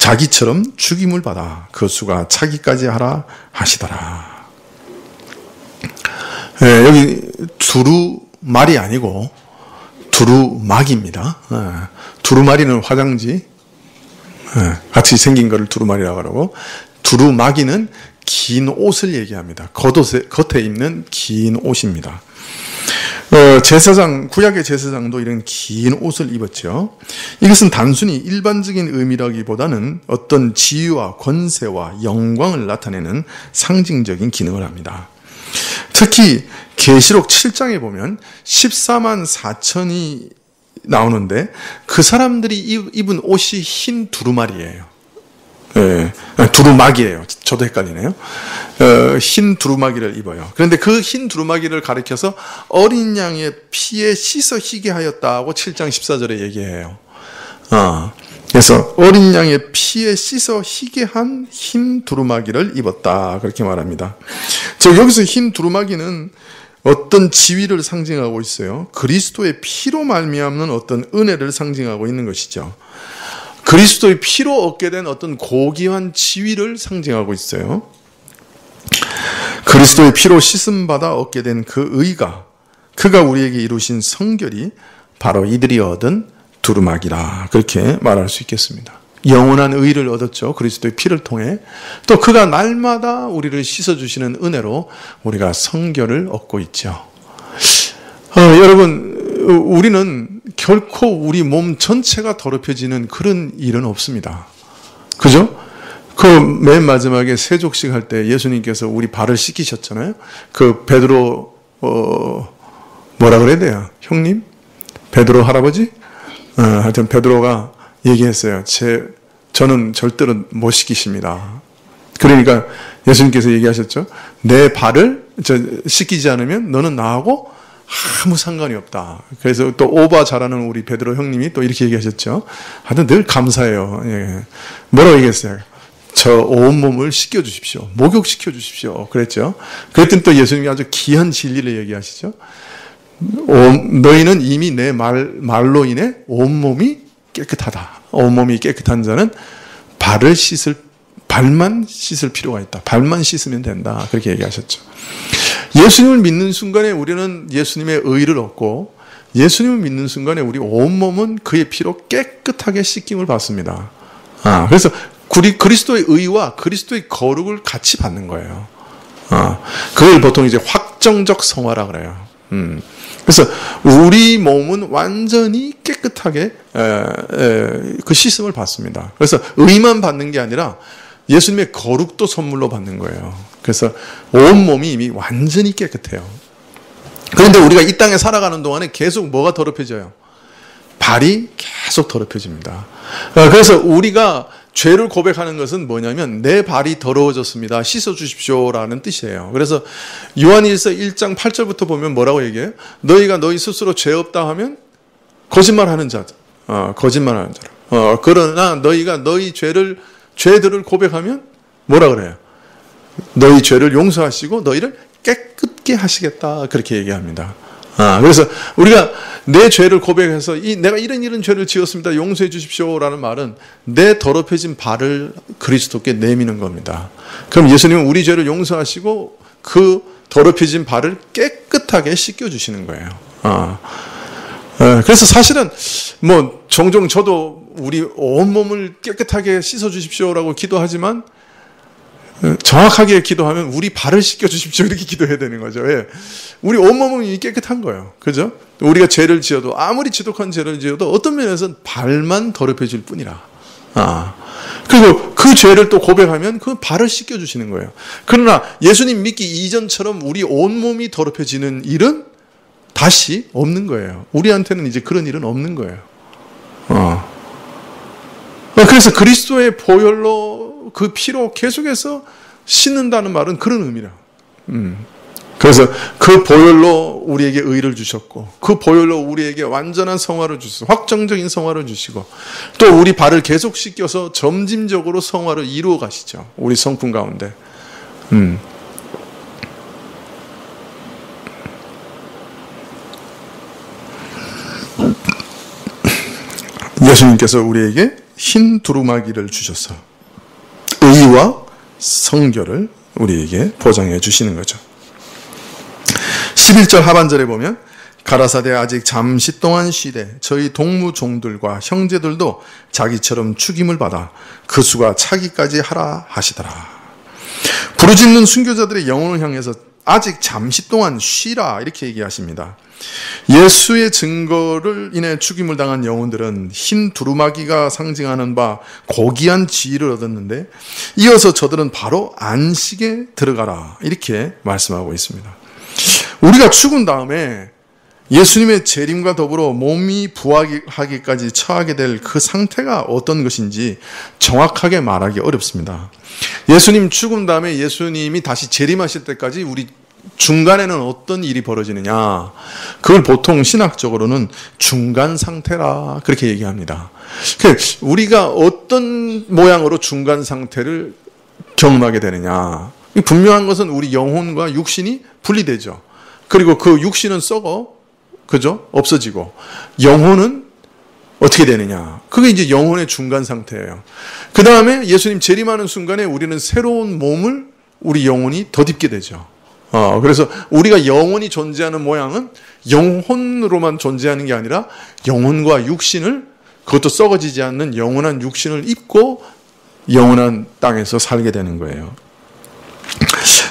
자기처럼 죽임을 받아 그 수가 차기까지 하라 하시더라. 여기 두루마리 아니고 두루마기입니다. 두루마리는 화장지, 같이 생긴 것을 두루마리라고 하고, 두루마기는 긴 옷을 얘기합니다. 겉에 입는 긴 옷입니다. 제사장, 구약의 제사장도 이런 긴 옷을 입었죠. 이것은 단순히 일반적인 의미라기보다는 어떤 지위와 권세와 영광을 나타내는 상징적인 기능을 합니다. 특히 계시록 7장에 보면 14만 4천이 나오는데 그 사람들이 입은 옷이 흰 두루마리예요. 두루마기예요. 저도 헷갈리네요. 흰 두루마기를 입어요. 그런데 그 흰 두루마기를 가리켜서 어린 양의 피에 씻어 희게 하였다고 7장 14절에 얘기해요. 그래서 어린 양의 피에 씻어 희게 한 흰 두루마기를 입었다, 그렇게 말합니다. 여기서 흰 두루마기는 어떤 지위를 상징하고 있어요. 그리스도의 피로 말미암는 어떤 은혜를 상징하고 있는 것이죠. 그리스도의 피로 얻게 된 어떤 고귀한 지위를 상징하고 있어요. 그리스도의 피로 씻음받아 얻게 된 그 의가, 그가 우리에게 이루신 성결이 바로 이들이 얻은 두루마기라, 그렇게 말할 수 있겠습니다. 영원한 의를 얻었죠. 그리스도의 피를 통해. 또 그가 날마다 우리를 씻어주시는 은혜로 우리가 성결을 얻고 있죠. 여러분, 우리는 결코 우리 몸 전체가 더럽혀지는 그런 일은 없습니다. 그죠? 그 맨 마지막에 세족식 할 때 예수님께서 우리 발을 씻기셨잖아요. 그 베드로, 뭐라 그래야 돼요? 형님? 베드로 할아버지? 하여튼 베드로가 얘기했어요. 저는 절대로 못 씻기십니다. 그러니까 예수님께서 얘기하셨죠. 내 발을 씻기지 않으면 너는 나하고 아무 상관이 없다. 그래서 또 오바 잘하는 우리 베드로 형님이 또 이렇게 얘기하셨죠. 하여튼 늘 감사해요. 예. 뭐라고 얘기했어요? 저 온몸을 씻겨주십시오. 목욕시켜주십시오. 그랬죠. 그랬더니 또 예수님이 아주 귀한 진리를 얘기하시죠. 너희는 이미 내 말로 인해 온몸이 깨끗하다. 온몸이 깨끗한 자는 발만 씻을 필요가 있다. 발만 씻으면 된다. 그렇게 얘기하셨죠. 예수님을 믿는 순간에 우리는 예수님의 의를 얻고, 예수님을 믿는 순간에 우리 온몸은 그의 피로 깨끗하게 씻김을 받습니다. 그래서 그리스도의 의와 그리스도의 거룩을 같이 받는 거예요. 그걸 보통 이제 확정적 성화라 그래요. 그래서 우리 몸은 완전히 깨끗하게 그 씻음을 받습니다. 그래서 의만 받는 게 아니라 예수님의 거룩도 선물로 받는 거예요. 그래서 온 몸이 이미 완전히 깨끗해요. 그런데 우리가 이 땅에 살아가는 동안에 계속 뭐가 더럽혀져요? 발이 계속 더럽혀집니다. 그래서 우리가 죄를 고백하는 것은 뭐냐면 내 발이 더러워졌습니다. 씻어주십시오라는 뜻이에요. 그래서 요한일서 1장 8절부터 보면 뭐라고 얘기해요? 너희가 너희 스스로 죄 없다 하면 거짓말하는 자다. 거짓말하는 자라. 그러나 너희가 너희 죄들을 고백하면 뭐라 그래요? 너희 죄를 용서하시고 너희를 깨끗게 하시겠다. 그렇게 얘기합니다. 그래서 우리가 내 죄를 고백해서 내가 이런 죄를 지었습니다. 용서해 주십시오라는 말은 내 더럽혀진 발을 그리스도께 내미는 겁니다. 그럼 예수님은 우리 죄를 용서하시고 그 더럽혀진 발을 깨끗하게 씻겨주시는 거예요. 그래서 사실은 뭐 종종 저도 우리 온몸을 깨끗하게 씻어주십시오라고 기도하지만 정확하게 기도하면 우리 발을 씻겨주십시오 이렇게 기도해야 되는 거죠. 왜? 우리 온몸은 이미 깨끗한 거예요. 그죠? 우리가 죄를 지어도 아무리 지독한 죄를 지어도 어떤 면에서는 발만 더럽혀질 뿐이라. 그리고 그 죄를 또 고백하면 그 발을 씻겨주시는 거예요. 그러나 예수님 믿기 이전처럼 우리 온몸이 더럽혀지는 일은 다시 없는 거예요. 우리한테는 이제 그런 일은 없는 거예요. 그래서 그리스도의 보혈로 그 피로 계속해서 씻는다는 말은 그런 의미라. 그래서 그 보혈로 우리에게 의를 주셨고, 그 보혈로 우리에게 완전한 성화를 주시고, 확정적인 성화를 주시고, 또 우리 발을 계속 씻겨서 점진적으로 성화를 이루어 가시죠. 우리 성품 가운데. 예수님께서 우리에게 흰 두루마기를 주셔서 의와 성결을 우리에게 보장해 주시는 거죠. 11절 하반절에 보면 가라사대 아직 잠시 동안 쉬되 저희 동무종들과 형제들도 자기처럼 축임을 받아 그 수가 차기까지 하라 하시더라. 부르짖는 순교자들의 영혼을 향해서 아직 잠시 동안 쉬라 이렇게 얘기하십니다. 예수의 증거를 인해 죽임을 당한 영혼들은 흰 두루마기가 상징하는 바 고귀한 지위를 얻었는데 이어서 저들은 바로 안식에 들어가라 이렇게 말씀하고 있습니다. 우리가 죽은 다음에 예수님의 재림과 더불어 몸이 부활하기까지 처하게 될 그 상태가 어떤 것인지 정확하게 말하기 어렵습니다. 예수님 죽은 다음에 예수님이 다시 재림하실 때까지 우리 중간에는 어떤 일이 벌어지느냐, 그걸 보통 신학적으로는 중간 상태라 그렇게 얘기합니다. 우리가 어떤 모양으로 중간 상태를 경험하게 되느냐, 분명한 것은 우리 영혼과 육신이 분리되죠. 그리고 그 육신은 썩어, 그죠? 없어지고 영혼은 어떻게 되느냐, 그게 이제 영혼의 중간 상태예요. 그 다음에 예수님 재림하는 순간에 우리는 새로운 몸을 우리 영혼이 덧입게 되죠. 그래서 우리가 영혼이 존재하는 모양은 영혼으로만 존재하는 게 아니라 영혼과 육신을, 그것도 썩어지지 않는 영원한 육신을 입고 영원한 땅에서 살게 되는 거예요.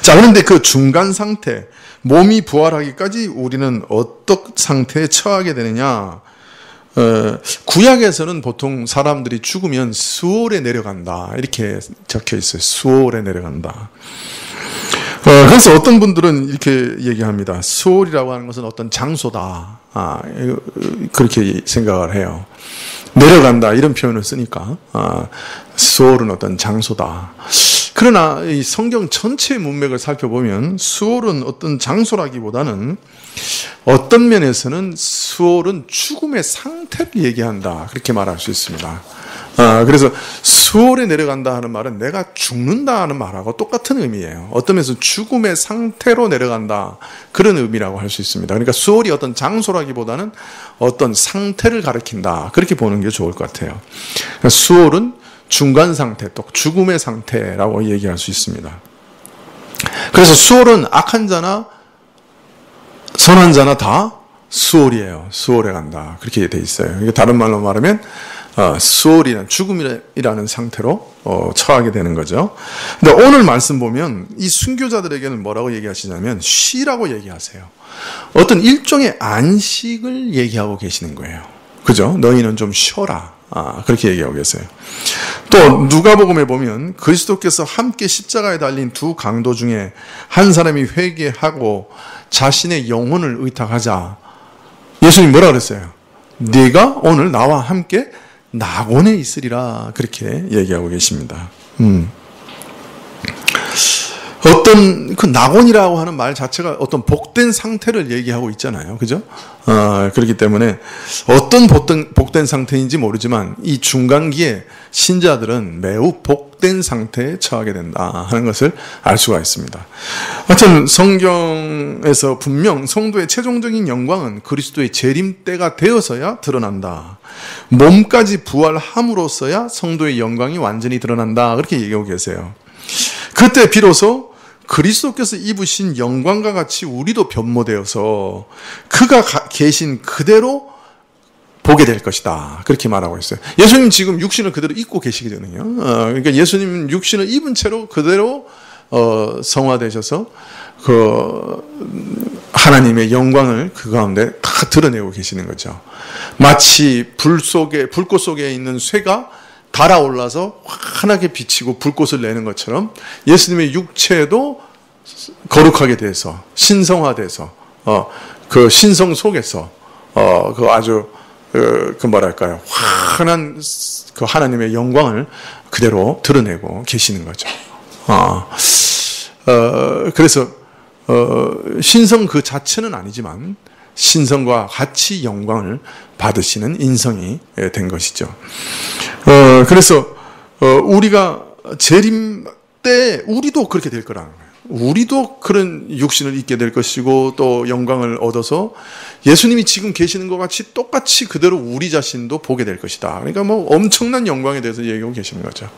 자, 그런데 그 중간 상태, 몸이 부활하기까지 우리는 어떤 상태에 처하게 되느냐? 구약에서는 보통 사람들이 죽으면 수월에 내려간다 이렇게 적혀 있어요. 수월에 내려간다. 그래서 어떤 분들은 이렇게 얘기합니다. 수월이라고 하는 것은 어떤 장소다. 그렇게 생각을 해요. 내려간다 이런 표현을 쓰니까 수월은 어떤 장소다. 그러나 이 성경 전체의 문맥을 살펴보면 수월은 어떤 장소라기보다는 어떤 면에서는 수월은 죽음의 상태를 얘기한다 그렇게 말할 수 있습니다. 그래서 수월에 내려간다 하는 말은 내가 죽는다 하는 말하고 똑같은 의미예요. 어떤 면에서 죽음의 상태로 내려간다 그런 의미라고 할 수 있습니다. 그러니까 수월이 어떤 장소라기보다는 어떤 상태를 가리킨다 그렇게 보는 게 좋을 것 같아요. 그러니까 수월은 중간 상태, 또 죽음의 상태라고 얘기할 수 있습니다. 그래서 수월은 악한 자나 선한 자나 다 수월이에요. 수월에 간다 그렇게 돼 있어요. 다른 말로 말하면 수월이란 죽음이라는 상태로 처하게 되는 거죠. 근데 오늘 말씀 보면 이 순교자들에게는 뭐라고 얘기하시냐면 쉬라고 얘기하세요. 어떤 일종의 안식을 얘기하고 계시는 거예요. 그죠? 너희는 좀 쉬어라. 그렇게 얘기하고 계세요. 또 누가복음에 보면 그리스도께서 함께 십자가에 달린 두 강도 중에 한 사람이 회개하고 자신의 영혼을 의탁하자 예수님 뭐라 그랬어요? 네가 오늘 나와 함께 낙원에 있으리라 그렇게 얘기하고 계십니다. 어떤 그 낙원이라고 하는 말 자체가 어떤 복된 상태를 얘기하고 있잖아요. 그죠? 그렇기 때문에 어떤 복된 상태인지 모르지만 이 중간기에 신자들은 매우 복된 상태에 처하게 된다 하는 것을 알 수가 있습니다. 하여튼 성경에서 분명 성도의 최종적인 영광은 그리스도의 재림 때가 되어서야 드러난다. 몸까지 부활함으로써야 성도의 영광이 완전히 드러난다. 그렇게 얘기하고 계세요. 그때 비로소 그리스도께서 입으신 영광과 같이 우리도 변모되어서 그가 계신 그대로 보게 될 것이다. 그렇게 말하고 있어요. 예수님 지금 육신을 그대로 입고 계시거든요. 그러니까 예수님 육신을 입은 채로 그대로 성화되셔서 그 하나님의 영광을 그 가운데 다 드러내고 계시는 거죠. 마치 불꽃 속에 있는 쇠가 달아올라서 환하게 비치고 불꽃을 내는 것처럼 예수님의 육체도 거룩하게 돼서 신성화돼서 그 신성 속에서 그 아주 그 뭐랄까요, 환한 그 하나님의 영광을 그대로 드러내고 계시는 거죠. 그래서 신성 그 자체는 아니지만 신성과 같이 영광을 받으시는 인성이 된 것이죠. 그래서 우리가 재림 때 우리도 그렇게 될 거라는 거예요. 우리도 그런 육신을 입게 될 것이고 또 영광을 얻어서 예수님이 지금 계시는 것 같이 똑같이 그대로 우리 자신도 보게 될 것이다. 그러니까 뭐 엄청난 영광에 대해서 얘기하고 계시는 거죠.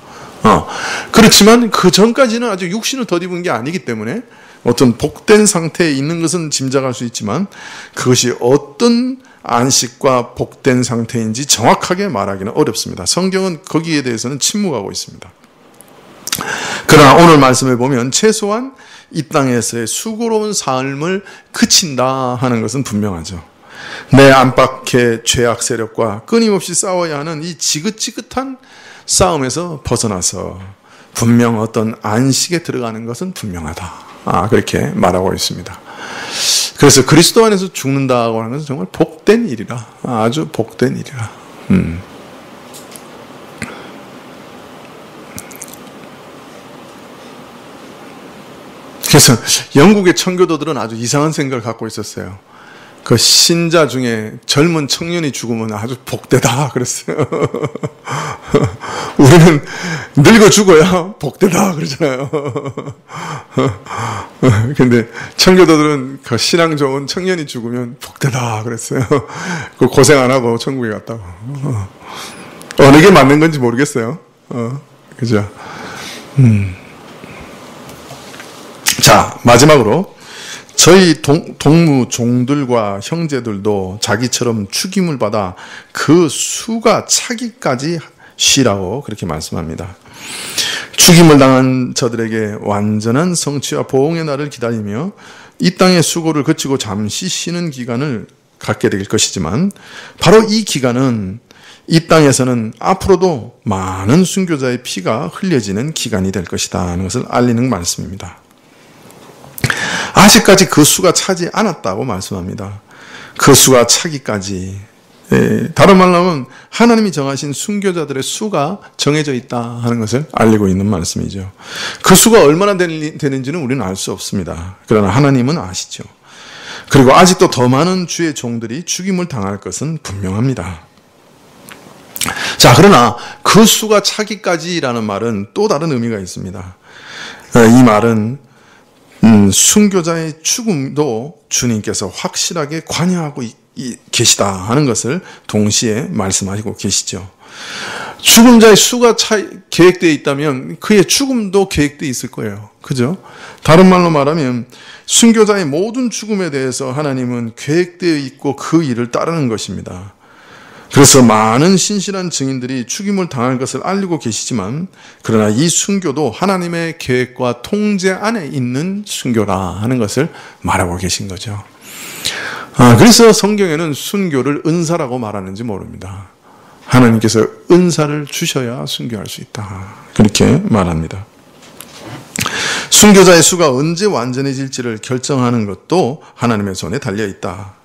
그렇지만 그 전까지는 아직 육신을 덧입은 게 아니기 때문에 어떤 복된 상태에 있는 것은 짐작할 수 있지만 그것이 어떤 안식과 복된 상태인지 정확하게 말하기는 어렵습니다. 성경은 거기에 대해서는 침묵하고 있습니다. 그러나 오늘 말씀을 보면 최소한 이 땅에서의 수고로운 삶을 그친다 하는 것은 분명하죠. 내 안팎의 죄악 세력과 끊임없이 싸워야 하는 이 지긋지긋한 싸움에서 벗어나서 분명 어떤 안식에 들어가는 것은 분명하다. 그렇게 말하고 있습니다. 그래서 그리스도 안에서 죽는다고 하는 것은 정말 복된 일이라. 아주 복된 일이라. 그래서 영국의 청교도들은 아주 이상한 생각을 갖고 있었어요. 그 신자 중에 젊은 청년이 죽으면 아주 복되다 그랬어요. 우리는 늙어 죽어야 복되다 그러잖아요. 근데 청교도들은 그 신앙 좋은 청년이 죽으면 복되다 그랬어요. 그 고생 안 하고 천국에 갔다고. 어느 게 맞는 건지 모르겠어요. 그죠? 자, 마지막으로 저희 동무 종들과 형제들도 자기처럼 죽임을 받아 그 수가 차기까지 쉬라고 그렇게 말씀합니다. 죽임을 당한 저들에게 완전한 성취와 보응의 날을 기다리며 이 땅의 수고를 그치고 잠시 쉬는 기간을 갖게 될 것이지만 바로 이 기간은 이 땅에서는 앞으로도 많은 순교자의 피가 흘려지는 기간이 될 것이다 하는 것을 알리는 말씀입니다. 아직까지 그 수가 차지 않았다고 말씀합니다. 그 수가 차기까지. 다른 말로 하면 하나님이 정하신 순교자들의 수가 정해져 있다 하는 것을 알리고 있는 말씀이죠. 그 수가 얼마나 되는지는 우리는 알 수 없습니다. 그러나 하나님은 아시죠. 그리고 아직도 더 많은 주의 종들이 죽임을 당할 것은 분명합니다. 자, 그러나 그 수가 차기까지라는 말은 또 다른 의미가 있습니다. 이 말은 순교자의 죽음도 주님께서 확실하게 관여하고 계시다 하는 것을 동시에 말씀하시고 계시죠. 죽음자의 수가 계획되어 있다면 그의 죽음도 계획되어 있을 거예요. 그죠? 다른 말로 말하면 순교자의 모든 죽음에 대해서 하나님은 계획되어 있고 그 일을 따르는 것입니다. 그래서 많은 신실한 증인들이 죽임을 당할 것을 알리고 계시지만 그러나 이 순교도 하나님의 계획과 통제 안에 있는 순교라 하는 것을 말하고 계신 거죠. 그래서 성경에는 순교를 은사라고 말하는지 모릅니다. 하나님께서 은사를 주셔야 순교할 수 있다. 그렇게 말합니다. 순교자의 수가 언제 완전해질지를 결정하는 것도 하나님의 손에 달려있다.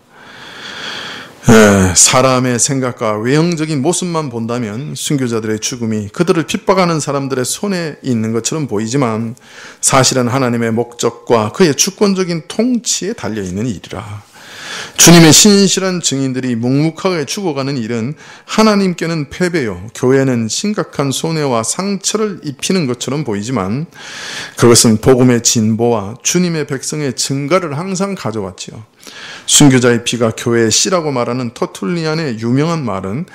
사람의 생각과 외형적인 모습만 본다면 순교자들의 죽음이 그들을 핍박하는 사람들의 손에 있는 것처럼 보이지만 사실은 하나님의 목적과 그의 주권적인 통치에 달려있는 일이라. 주님의 신실한 증인들이 묵묵하게 죽어가는 일은 하나님께는 패배요, 교회는 심각한 손해와 상처를 입히는 것처럼 보이지만 그것은 복음의 진보와 주님의 백성의 증가를 항상 가져왔지요. 순교자의 피가 교회의 씨라고 말하는 터툴리안의 유명한 말은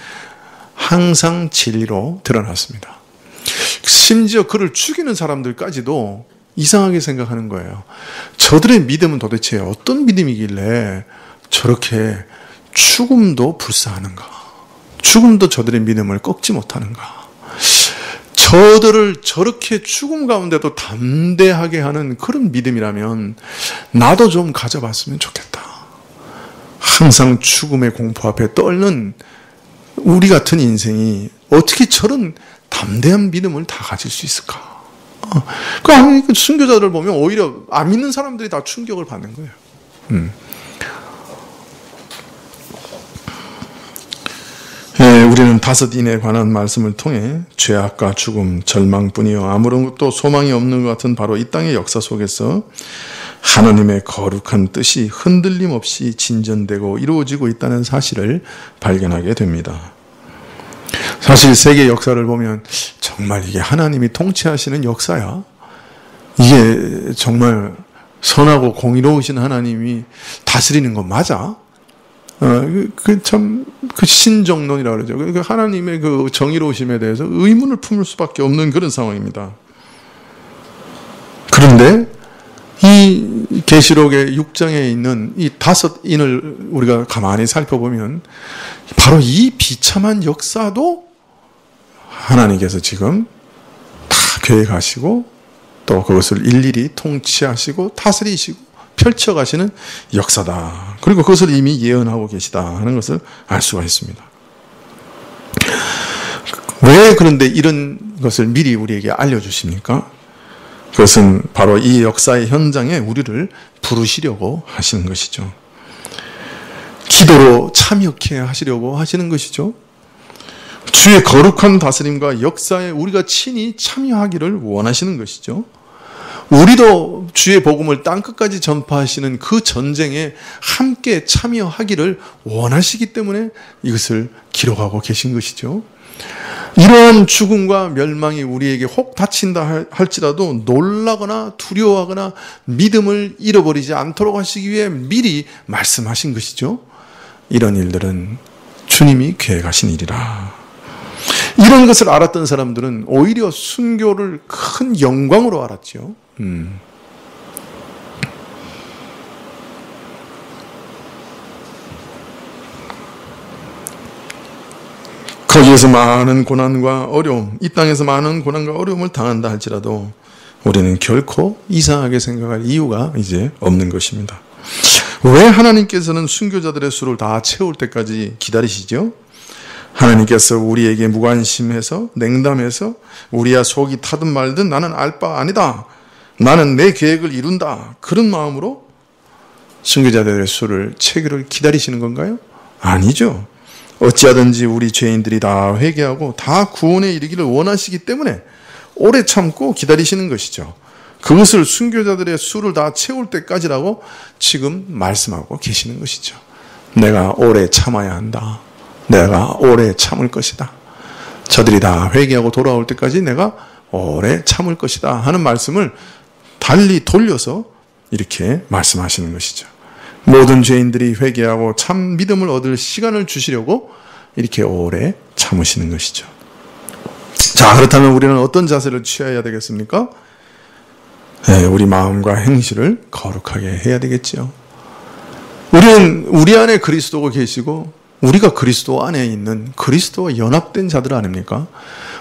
항상 진리로 드러났습니다. 심지어 그를 죽이는 사람들까지도 이상하게 생각하는 거예요. 저들의 믿음은 도대체 어떤 믿음이길래 저렇게 죽음도 불사하는가? 죽음도 저들의 믿음을 꺾지 못하는가? 저들을 저렇게 죽음 가운데도 담대하게 하는 그런 믿음이라면 나도 좀 가져봤으면 좋겠다. 항상 죽음의 공포 앞에 떨는 우리 같은 인생이 어떻게 저런 담대한 믿음을 다 가질 수 있을까? 그 순교자들을 보면 오히려 안 믿는 사람들이 다 충격을 받는 거예요. 우리는 다섯인에 관한 말씀을 통해 죄악과 죽음, 절망뿐이요 아무런 것도 소망이 없는 것 같은 바로 이 땅의 역사 속에서 하나님의 거룩한 뜻이 흔들림 없이 진전되고 이루어지고 있다는 사실을 발견하게 됩니다. 사실 세계 역사를 보면 정말 이게 하나님이 통치하시는 역사야? 이게 정말 선하고 공의로우신 하나님이 다스리는 건 맞아? 그 신정론이라고 그러죠. 그러니까 하나님의 그 정의로우심에 대해서 의문을 품을 수밖에 없는 그런 상황입니다. 그런데 이 계시록의 6장에 있는 이 5인을 우리가 가만히 살펴보면 바로 이 비참한 역사도 하나님께서 지금 다 계획하시고 또 그것을 일일이 통치하시고 다스리시고 펼쳐가시는 역사다. 그리고 그것을 이미 예언하고 계시다 하는 것을 알 수가 있습니다. 왜 그런데 이런 것을 미리 우리에게 알려주십니까? 그것은 바로 이 역사의 현장에 우리를 부르시려고 하시는 것이죠. 기도로 참여케 하시려고 하시는 것이죠. 주의 거룩한 다스림과 역사에 우리가 친히 참여하기를 원하시는 것이죠. 우리도 주의 복음을 땅끝까지 전파하시는 그 전쟁에 함께 참여하기를 원하시기 때문에 이것을 기록하고 계신 것이죠. 이러한 죽음과 멸망이 우리에게 혹 닥친다 할지라도 놀라거나 두려워하거나 믿음을 잃어버리지 않도록 하시기 위해 미리 말씀하신 것이죠. 이런 일들은 주님이 계획하신 일이라. 이런 것을 알았던 사람들은 오히려 순교를 큰 영광으로 알았죠. 거기에서 많은 고난과 어려움, 이 땅에서 많은 고난과 어려움을 당한다 할지라도 우리는 결코 이상하게 생각할 이유가 이제 없는 것입니다. 왜 하나님께서는 순교자들의 수를 다 채울 때까지 기다리시죠? 하나님께서 우리에게 무관심해서 냉담해서 우리야 속이 타든 말든 나는 알 바 아니다. 나는 내 계획을 이룬다. 그런 마음으로 순교자들의 수를 채기를 기다리시는 건가요? 아니죠. 어찌하든지 우리 죄인들이 다 회개하고 다 구원에 이르기를 원하시기 때문에 오래 참고 기다리시는 것이죠. 그것을 순교자들의 수를 다 채울 때까지라고 지금 말씀하고 계시는 것이죠. 내가 오래 참아야 한다. 내가 오래 참을 것이다. 저들이 다 회개하고 돌아올 때까지 내가 오래 참을 것이다 하는 말씀을 달리 돌려서 이렇게 말씀하시는 것이죠. 모든 죄인들이 회개하고 참 믿음을 얻을 시간을 주시려고 이렇게 오래 참으시는 것이죠. 자, 그렇다면 우리는 어떤 자세를 취해야 되겠습니까? 네, 우리 마음과 행실을 거룩하게 해야 되겠죠. 우리는 우리 안에 그리스도가 계시고 우리가 그리스도 안에 있는 그리스도와 연합된 자들 아닙니까?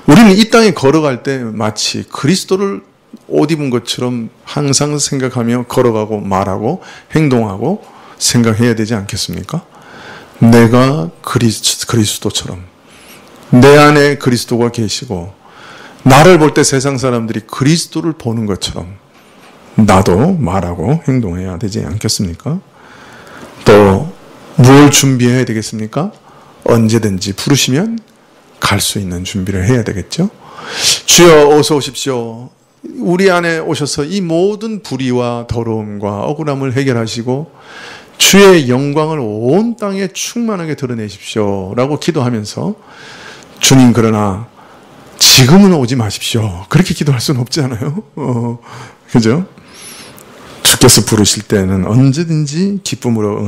우리는 이 땅에 걸어갈 때 마치 그리스도를 옷 입은 것처럼 항상 생각하며 걸어가고 말하고 행동하고 생각해야 되지 않겠습니까? 내가 그리스도처럼 내 안에 그리스도가 계시고 나를 볼 때 세상 사람들이 그리스도를 보는 것처럼 나도 말하고 행동해야 되지 않겠습니까? 또 무엇을 준비해야 되겠습니까? 언제든지 부르시면 갈 수 있는 준비를 해야 되겠죠? 주여 어서 오십시오. 우리 안에 오셔서 이 모든 불의와 더러움과 억울함을 해결하시고 주의 영광을 온 땅에 충만하게 드러내십시오 라고 기도하면서 주님 그러나 지금은 오지 마십시오. 그렇게 기도할 수는 없잖아요. 그죠? 주께서 부르실 때는 언제든지 기쁨으로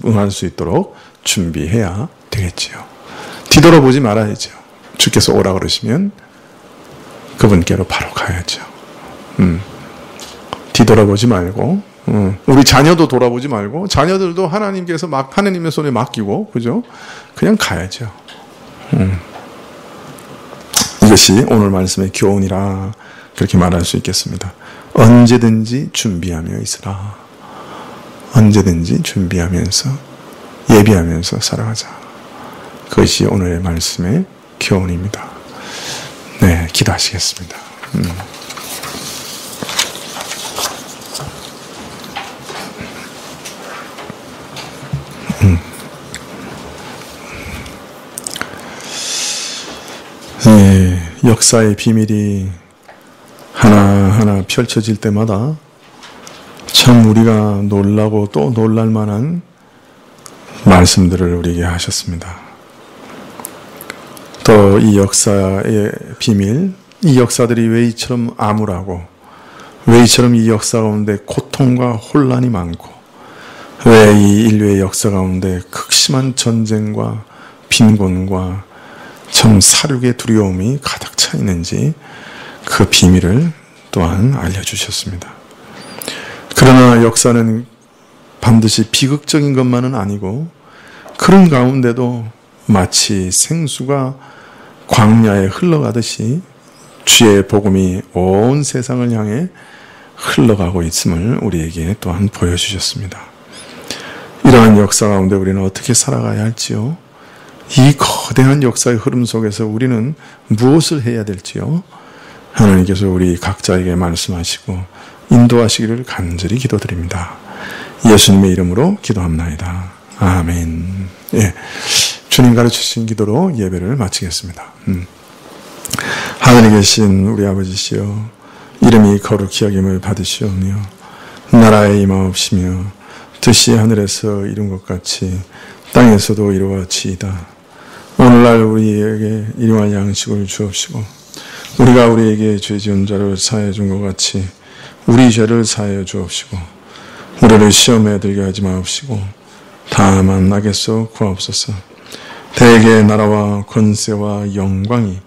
응할 수 있도록 준비해야 되겠지요. 뒤돌아보지 말아야죠. 주께서 오라 그러시면 그분께로 바로 가야죠. 뒤돌아보지 말고, 우리 자녀도 돌아보지 말고, 자녀들도 하나님께서 하나님의 손에 맡기고, 그죠? 그냥 가야죠. 이것이 오늘 말씀의 교훈이라 그렇게 말할 수 있겠습니다. 언제든지 준비하며 있으라. 언제든지 준비하면서 예비하면서 살아가자. 그것이 오늘의 말씀의 교훈입니다. 네, 기도하시겠습니다. 네, 역사의 비밀이 하나하나 펼쳐질 때마다 참 우리가 놀라고 또 놀랄 만한 말씀들을 우리에게 하셨습니다. 또 이 역사의 비밀, 이 역사들이 왜 이처럼 암울하고 왜 이처럼 이 역사 가운데 고통과 혼란이 많고 왜 이 인류의 역사 가운데 극심한 전쟁과 빈곤과 참 사륙의 두려움이 가득 차 있는지 그 비밀을 또한 알려주셨습니다. 그러나 역사는 반드시 비극적인 것만은 아니고 그런 가운데도 마치 생수가 광야에 흘러가듯이 주의 복음이 온 세상을 향해 흘러가고 있음을 우리에게 또한 보여주셨습니다. 이러한 역사 가운데 우리는 어떻게 살아가야 할지요? 이 거대한 역사의 흐름 속에서 우리는 무엇을 해야 될지요? 하나님께서 우리 각자에게 말씀하시고 인도하시기를 간절히 기도드립니다. 예수님의 이름으로 기도합나이다. 아멘. 예, 주님 가르치신 기도로 예배를 마치겠습니다. 하늘에 계신 우리 아버지시여, 이름이 거룩히 여김을 받으시오며 나라의 임하옵시며 뜻이 하늘에서 이룬 것 같이 땅에서도 이루어지이다. 오늘날 우리에게 일용할 양식을 주옵시고 우리가 우리에게 죄 지은 자를 사하여 준 것 같이 우리 죄를 사하여 주옵시고 우리를 시험에 들게 하지 마옵시고 다만 악에서 구하옵소서. 대개 나라와 권세와 영광이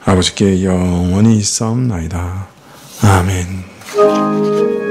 아버지께 영원히 있사옵나이다. 아멘.